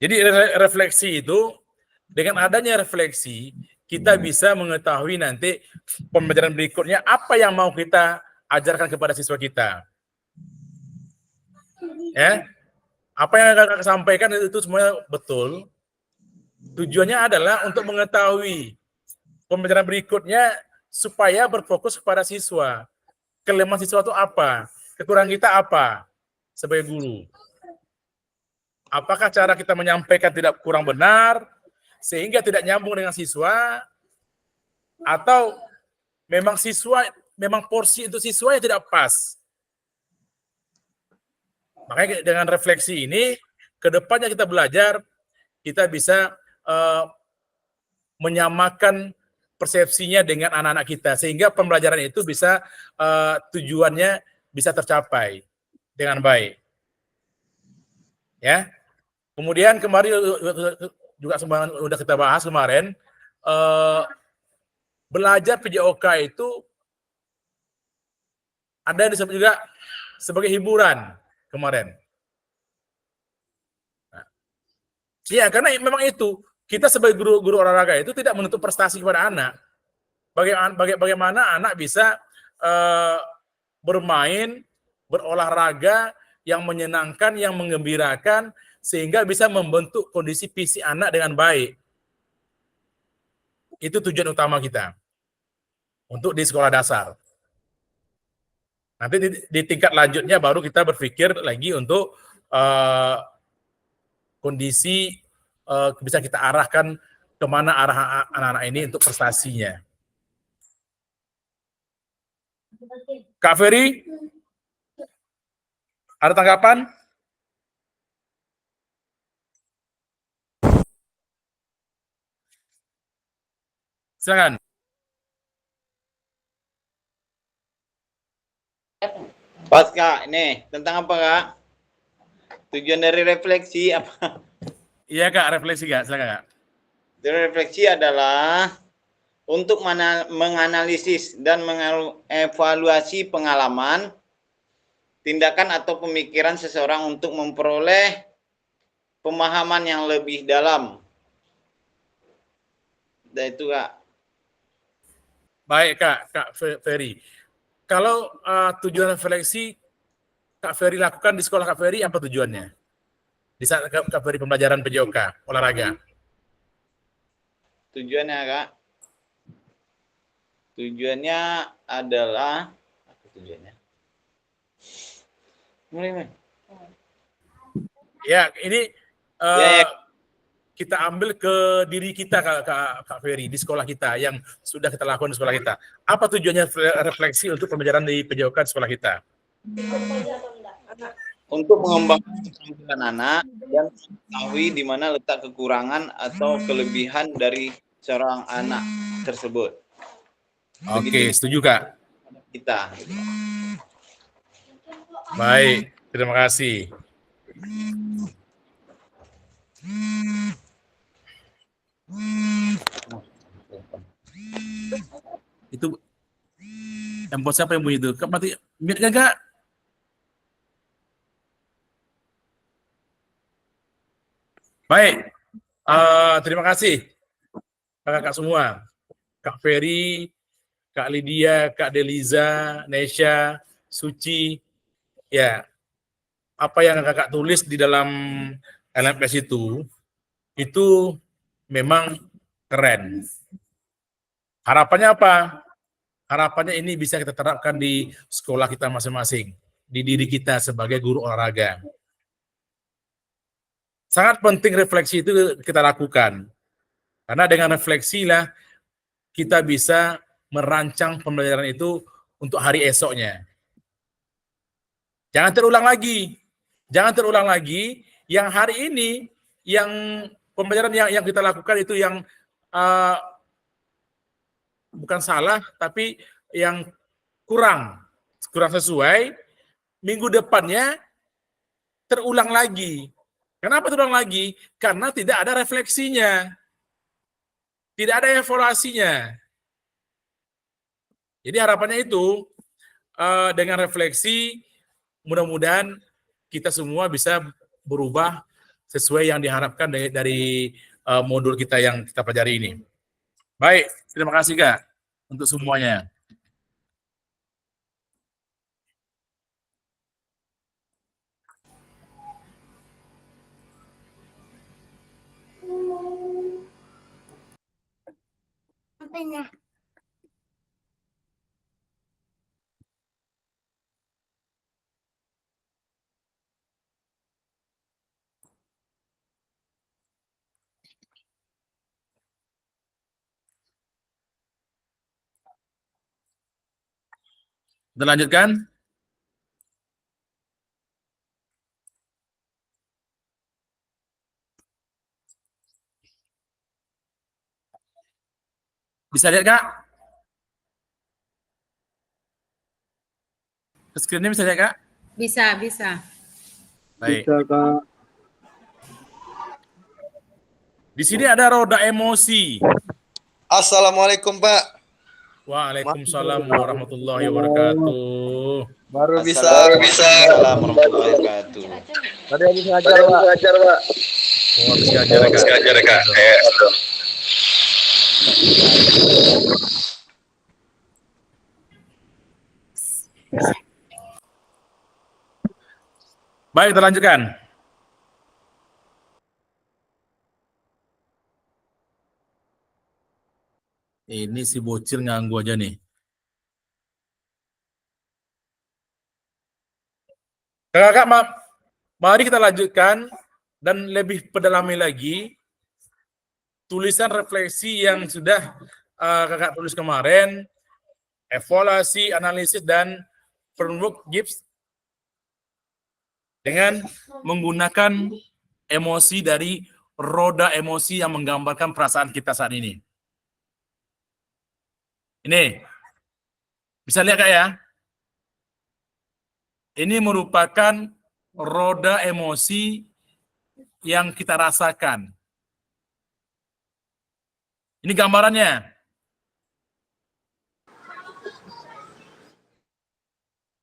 Jadi refleksi itu, dengan adanya refleksi, kita bisa mengetahui nanti pembelajaran berikutnya apa yang mau kita ajarkan kepada siswa kita. Ya, apa yang akan kakak sampaikan itu semuanya betul. Tujuannya adalah untuk mengetahui pembelajaran berikutnya supaya berfokus kepada siswa. Kelemahan siswa itu apa? Kekurangan kita apa sebagai guru? Apakah cara kita menyampaikan tidak kurang benar sehingga tidak nyambung dengan siswa, atau memang porsi untuk siswa yang tidak pas? Makanya dengan refleksi ini, ke depannya kita belajar, kita bisa menyamakan persepsinya dengan anak-anak kita, sehingga pembelajaran itu bisa tujuannya bisa tercapai dengan baik. Ya. Kemudian kemarin juga sudah kita bahas kemarin, belajar PJOK itu ada yang disebut juga sebagai hiburan kemarin. Iya, karena memang itu kita sebagai guru olahraga itu tidak menuntut prestasi kepada anak. Bagaimana anak bisa bermain, berolahraga yang menyenangkan, yang menggembirakan, sehingga bisa membentuk kondisi fisik anak dengan baik. Itu tujuan utama kita untuk di sekolah dasar. Nanti di tingkat lanjutnya baru kita berpikir lagi untuk kondisi bisa kita arahkan kemana arah anak-anak ini untuk prestasinya. Kak Ferry, ada tanggapan? Silakan. Pas Kak, ini tentang apa Kak? Tujuan dari refleksi apa? Iya Kak, refleksi Kak, silakan Kak. Dari refleksi adalah untuk menganalisis dan mengevaluasi pengalaman, tindakan atau pemikiran seseorang untuk memperoleh pemahaman yang lebih dalam. Dan itu Kak. Baik Kak Ferry. Kalau tujuan refleksi Kak Ferry lakukan di sekolah Kak Ferry, apa tujuannya? Di saat Kak Ferry pembelajaran PJOK, olahraga. Tujuannya Kak? Tujuannya adalah, apa tujuannya? Mulai. Ya, ini Ya. kita ambil ke diri kita Kak Ferry di sekolah kita yang sudah kita lakukan di sekolah kita. Apa tujuannya refleksi untuk pembelajaran di PJOK di sekolah kita? Untuk mengembangkan keterampilan anak dan mengetahui di mana letak kekurangan atau kelebihan dari seorang anak tersebut. Oke, setuju Kak. Kita. Baik, terima kasih. Itu handphone siapa yang bunyi itu? Kak, mati mute gak Kak? Baik, terima kasih kakak-kakak semua, Kak Ferry, Kak Lydia, Kak Deliza, Nesha, Suci, ya, apa yang kakak tulis di dalam LMS itu memang keren. Harapannya apa? Harapannya ini bisa kita terapkan di sekolah kita masing-masing, di diri kita sebagai guru olahraga. Sangat penting refleksi itu kita lakukan. Karena dengan refleksi lah kita bisa merancang pembelajaran itu untuk hari esoknya. Jangan terulang lagi. Jangan terulang lagi yang hari ini, yang pembelajaran yang kita lakukan itu yang bukan salah, tapi yang kurang sesuai. Minggu depannya terulang lagi. Kenapa terulang lagi? Karena tidak ada refleksinya. Tidak ada evaluasinya. Jadi harapannya itu, dengan refleksi, mudah-mudahan kita semua bisa berubah sesuai yang diharapkan dari modul kita yang kita pelajari ini. Baik, terima kasih Kak untuk semuanya. Apanya? Kita lanjutkan. Bisa lihat Kak? Screen-nya bisa lihat Kak? Bisa. Baik. Bisa, Kak. Di sini ada roda emosi. Assalamualaikum Pak. Waalaikumsalam warahmatullahi wabarakatuh. Baru bisa. Assalamualaikum warahmatullahi wabarakatuh. Tadi habis ngajar, Pak. Oh, habis ngajar ya, Kak. Baik, kita lanjutkan. Ini si bocil nganggu aja nih. Kakak, mari kita lanjutkan dan lebih pedalami lagi tulisan refleksi yang sudah kakak tulis kemarin, evaluasi, analisis, dan framework GIPS dengan menggunakan emosi dari roda emosi yang menggambarkan perasaan kita saat ini. Ini, bisa lihat Kak ya? Ini merupakan roda emosi yang kita rasakan. Ini gambarannya.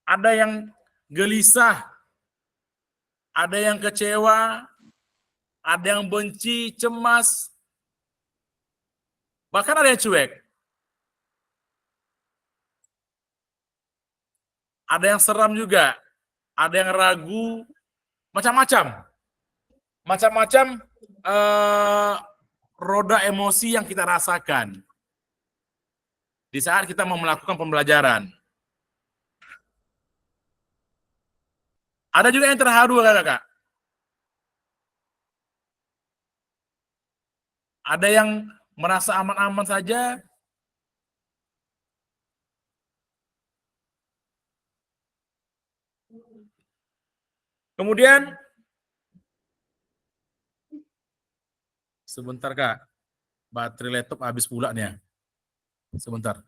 Ada yang gelisah, ada yang kecewa, ada yang benci, cemas, bahkan ada yang cuek. Ada yang seram juga, ada yang ragu, macam-macam. Macam-macam roda emosi yang kita rasakan di saat kita mau melakukan pembelajaran. Ada juga yang terharu, kakak. Ada yang merasa aman-aman saja. Kemudian, sebentar Kak, baterai laptop habis pula nih. Sebentar.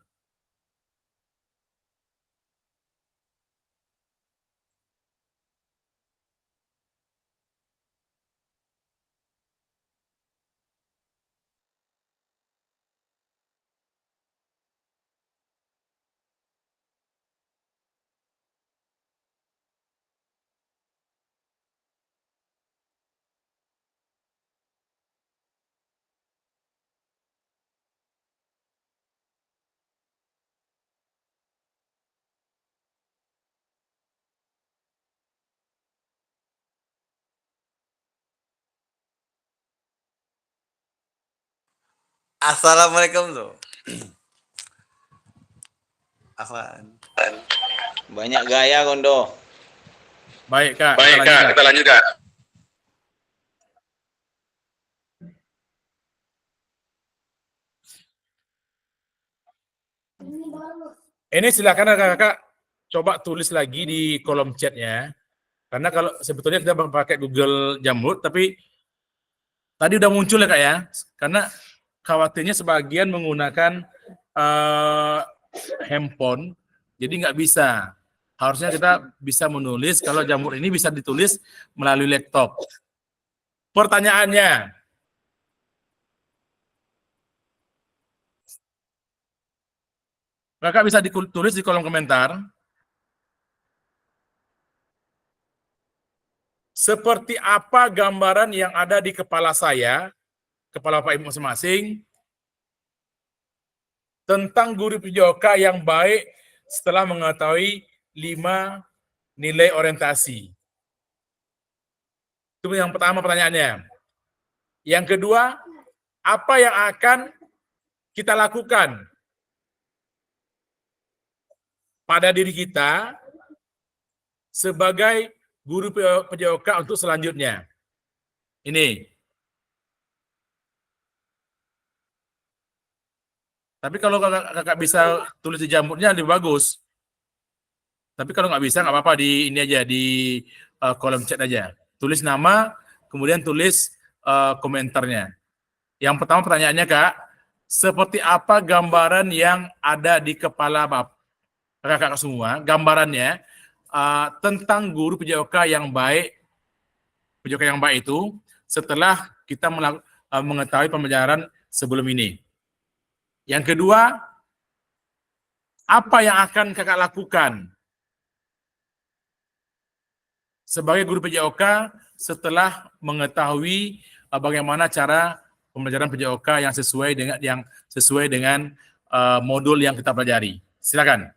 Assalamualaikum tuh. Apaan? Banyak gaya, Gondo. Baik Kak, kita lanjut Kak. Ini silakan kakak coba tulis lagi di kolom chatnya. Karena kalau sebetulnya kita pakai Google Jamrut, tapi tadi udah muncul ya Kak ya. Karena khawatirnya sebagian menggunakan handphone, jadi nggak bisa. Harusnya kita bisa menulis, kalau Jamrut ini bisa ditulis melalui laptop. Pertanyaannya, kakak bisa ditulis di kolom komentar. Seperti apa gambaran yang ada di kepala saya, kepala Pak Ibu masing-masing, tentang guru PJOK yang baik setelah mengetahui 5 nilai orientasi. Itu yang pertama pertanyaannya. Yang kedua, apa yang akan kita lakukan pada diri kita sebagai guru PJOK untuk selanjutnya. Ini. Tapi kalau kakak bisa tulis di Jamrutnya lebih bagus. Tapi kalau nggak bisa, nggak apa-apa, di ini aja, di kolom chat aja. Tulis nama, kemudian tulis komentarnya. Yang pertama pertanyaannya Kak, seperti apa gambaran yang ada di kepala kakak semua, gambarannya tentang guru PJOK yang baik, PJOK yang baik itu setelah kita mengetahui pembelajaran sebelum ini. Yang kedua, Apa yang akan kakak lakukan sebagai guru PJOK setelah mengetahui bagaimana cara pembelajaran PJOK yang sesuai dengan modul yang kita pelajari? Silakan.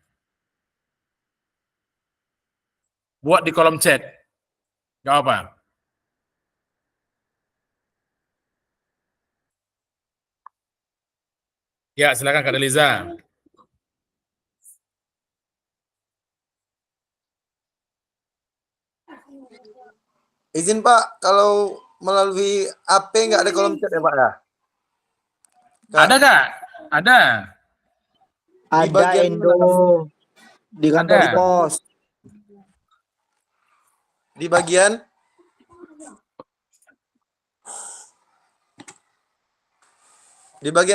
Buat di kolom chat. Gak apa. Ya, silakan Kak Deliza. Izin Pak, kalau melalui AP nggak ada kolom chat ya Pak ya? Ada Kak? Ada. Ada bagian Endo di kantor Ada. pos. Di bagian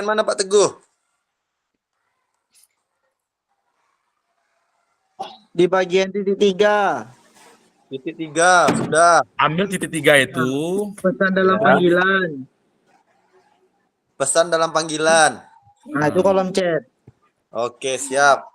mana Pak Teguh? Di bagian titik 3. Titik 3 sudah. Ambil titik 3 itu. Pesan dalam Ya. panggilan. Pesan dalam panggilan. Nah, itu kolom chat. Oke, siap.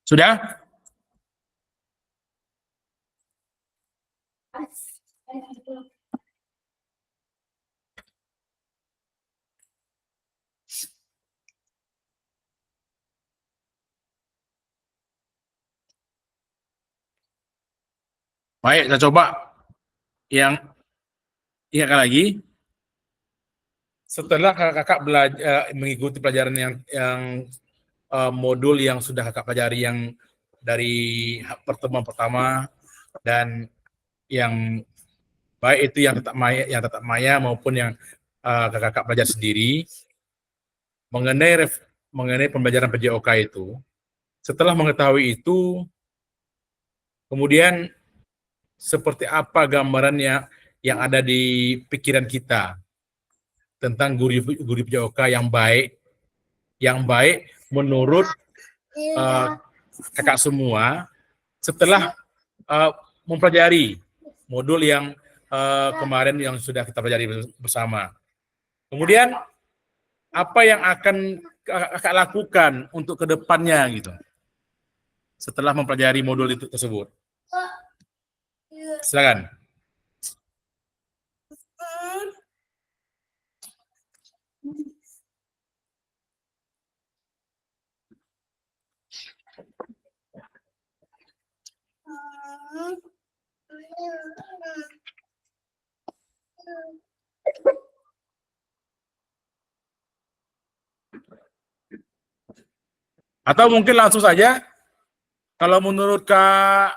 Sudah? Baik, kita coba yang ingatkan lagi. Setelah kakak belajar mengikuti pelajaran yang modul yang sudah kakak pelajari yang dari pertemuan pertama dan yang baik itu yang tetap maya maupun yang kakak belajar sendiri mengenai pembelajaran PJOK itu. Setelah mengetahui itu, kemudian seperti apa gambarannya yang ada di pikiran kita tentang guru PJOK yang baik menurut kakak semua setelah mempelajari modul yang kemarin yang sudah kita pelajari bersama. Kemudian apa yang akan kakak lakukan untuk kedepannya gitu setelah mempelajari modul itu tersebut? Silakan. Atau mungkin langsung saja, kalau menurut Kak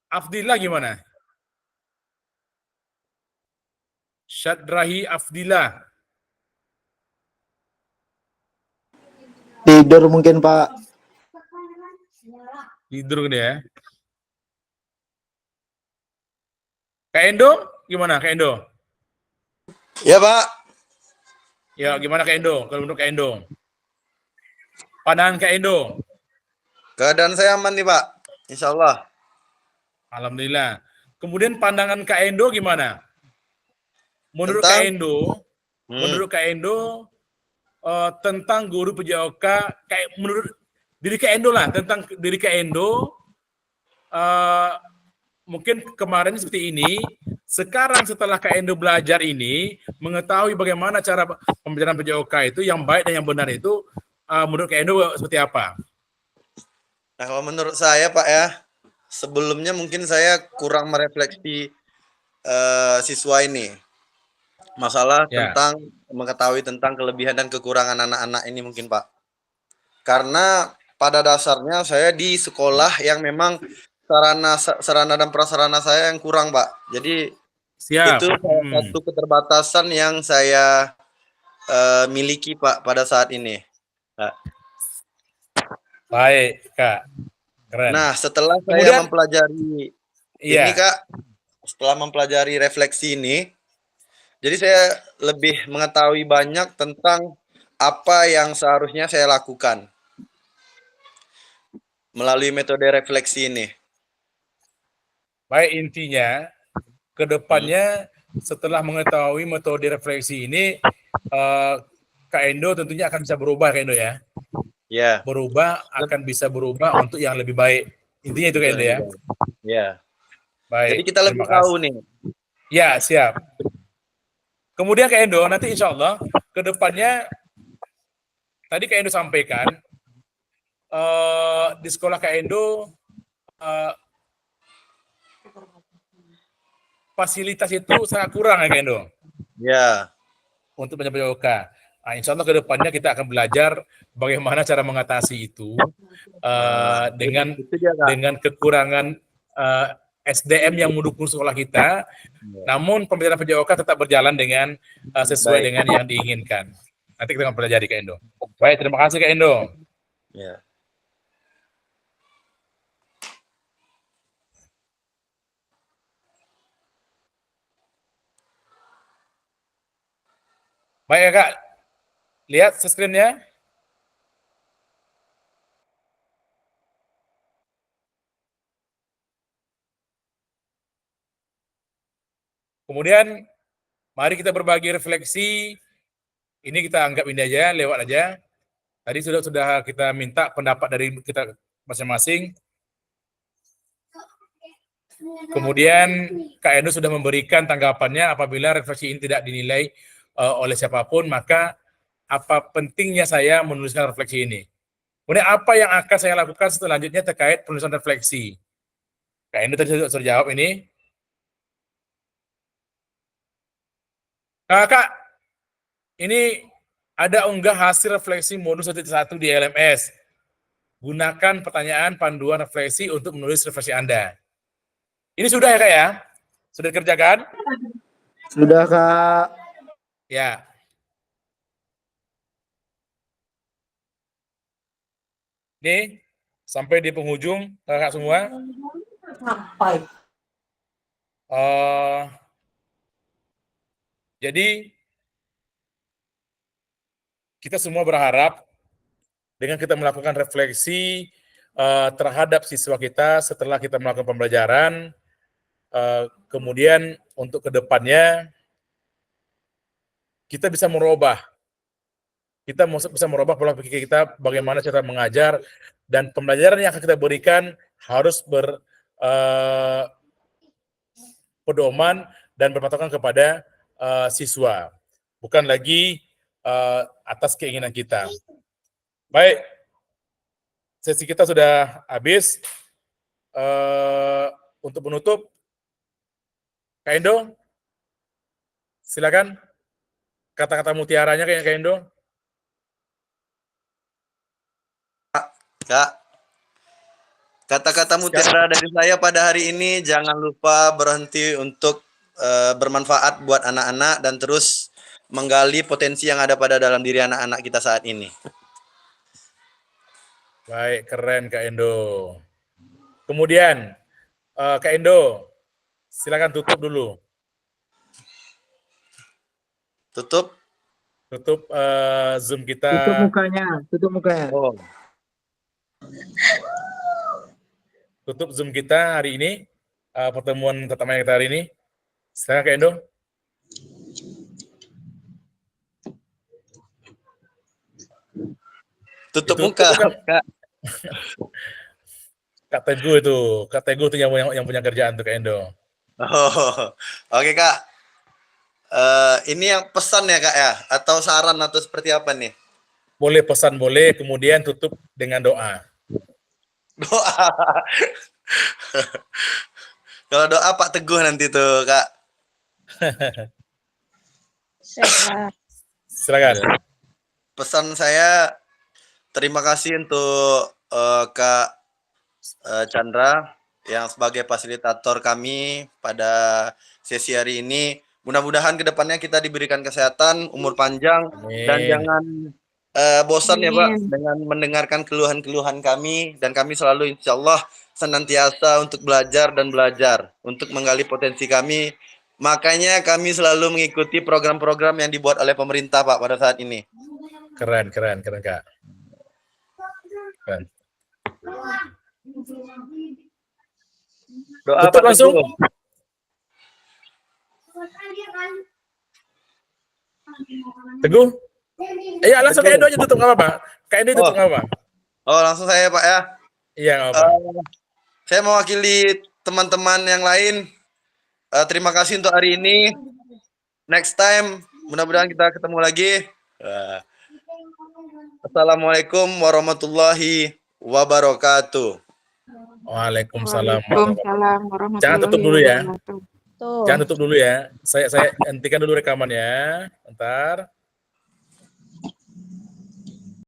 Afdillah gimana? Syadrahi Afdillah. Tidur mungkin Pak. Tidur gede ya. Kak Endo gimana Kak Endo? Ya Pak. Ya gimana Kak Endo? Kalau menurut Kak Endo? Pandangan Kak Endo? Keadaan saya aman nih Pak. Insya Allah. Alhamdulillah. Kemudian pandangan Kak Endo gimana? Menurut Kak Endo, tentang guru PJOK, kayak menurut diri Kak Endo lah, tentang diri Kak Endo, mungkin kemarin seperti ini, sekarang setelah Kak Endo belajar ini, mengetahui bagaimana cara pembelajaran PJOK itu, yang baik dan yang benar itu, menurut Kak Endo seperti apa? Nah, kalau menurut saya Pak ya, sebelumnya mungkin saya kurang merefleksi siswa ini. Masalah tentang mengetahui tentang kelebihan dan kekurangan anak-anak ini mungkin Pak. Karena pada dasarnya saya di sekolah yang memang sarana dan prasarana saya yang kurang Pak. Jadi Siap. itu salah satu keterbatasan yang saya miliki Pak pada saat ini. Baik Kak, keren. Nah setelah Kemudian, saya mempelajari ini Kak, setelah mempelajari refleksi ini, jadi saya lebih mengetahui banyak tentang apa yang seharusnya saya lakukan melalui metode refleksi ini. Baik, intinya ke depannya setelah mengetahui metode refleksi ini, Kak Endo tentunya akan bisa berubah Kak Endo ya. Ya. Berubah, akan bisa berubah untuk yang lebih baik. Intinya itu Kak Endo ya. Ya. Baik. Jadi kita lebih tahu nih. Ya, siap. Kemudian Kak Endo, nanti insya Allah ke depannya, tadi Kak Endo sampaikan, di sekolah Kak Endo, fasilitas itu sangat kurang ya Kak Endo? Ya. Untuk penyampaian PJOK. Nah, insya Allah ke depannya kita akan belajar bagaimana cara mengatasi itu dengan kekurangan SDM yang mendukung sekolah kita, namun pembelajaran PJOK tetap berjalan dengan sesuai dengan yang diinginkan. Nanti kita akan pelajari Kak Endo. Baik, terima kasih Kak Endo. Ya. Baik ya Kak, lihat screen-nya. Kemudian, mari kita berbagi refleksi. Ini kita anggap ini aja, lewat aja. Tadi sudah kita minta pendapat dari kita masing-masing. Kemudian Kak Endo sudah memberikan tanggapannya apabila refleksi ini tidak dinilai oleh siapapun, maka apa pentingnya saya menuliskan refleksi ini. Kemudian apa yang akan saya lakukan selanjutnya terkait penulisan refleksi. Kak Endo tadi sudah jawab ini. Kak, ini ada unggah hasil refleksi modul 1.1 di LMS. Gunakan pertanyaan panduan refleksi untuk menulis refleksi Anda. Ini sudah ya Kak ya? Sudah dikerjakan? Sudah Kak. Ya. Nih, sampai di penghujung kakak semua. Sampai. Jadi, kita semua berharap dengan kita melakukan refleksi terhadap siswa kita setelah kita melakukan pembelajaran, kemudian untuk kedepannya kita bisa merubah. Kita bisa merubah pola pikir kita, bagaimana cara mengajar, dan pembelajaran yang akan kita berikan harus berpedoman dan berpatokan kepada siswa, bukan lagi atas keinginan kita. Baik, sesi kita sudah habis. Untuk menutup, Kak Endo, silakan kata-kata mutiaranya Kak Endo. Kak, kata-kata mutiara dari saya pada hari ini, jangan lupa berhenti untuk bermanfaat buat anak-anak dan terus menggali potensi yang ada pada dalam diri anak-anak kita saat ini. Baik, keren Kak Endo. Kemudian, Kak Endo, silakan tutup dulu. Tutup Zoom kita. Tutup mukanya. Oh. Tutup Zoom kita hari ini, pertemuan tatap muka kita hari ini. Silakan Kak Endo. Tutup muka, Kak. Kak Teguh itu yang punya kerjaan tuh Kak Endo. Oh, oke Kak. Ini yang pesan ya Kak ya, atau saran atau seperti apa nih? Boleh pesan, boleh. Kemudian tutup dengan doa. Doa. Kalau doa Pak Teguh nanti tuh Kak. Sehat. Silakan. Pesan saya terima kasih untuk Kak Chandra yang sebagai fasilitator kami pada sesi hari ini. Mudah-mudahan kedepannya kita diberikan kesehatan, umur panjang, dan Amin. jangan bosan ya Pak Amin. dengan mendengarkan keluhan-keluhan kami, dan kami selalu insya Allah senantiasa untuk belajar dan belajar untuk menggali potensi kami. Makanya kami selalu mengikuti program-program yang dibuat oleh pemerintah Pak pada saat ini. Keren Kak. Keren. Doa Tutup Pak langsung. Teguh. Teguh. Iya, langsung Teguh. Kak Edo aja tutup, nggak apa-apa. Kak Edo tutup, nggak apa-apa. Oh, langsung saya Pak ya. Iya, nggak apa-apa. Saya mewakili teman-teman yang lain. Terima kasih untuk hari ini. Next time, mudah-mudahan kita ketemu lagi. Assalamualaikum warahmatullahi wabarakatuh. Waalaikumsalam. Waalaikumsalam warahmatullahi Jangan tutup dulu ya. wabarakatuh. Tuh. Jangan tutup dulu ya. Saya hentikan dulu rekaman ya. Bentar.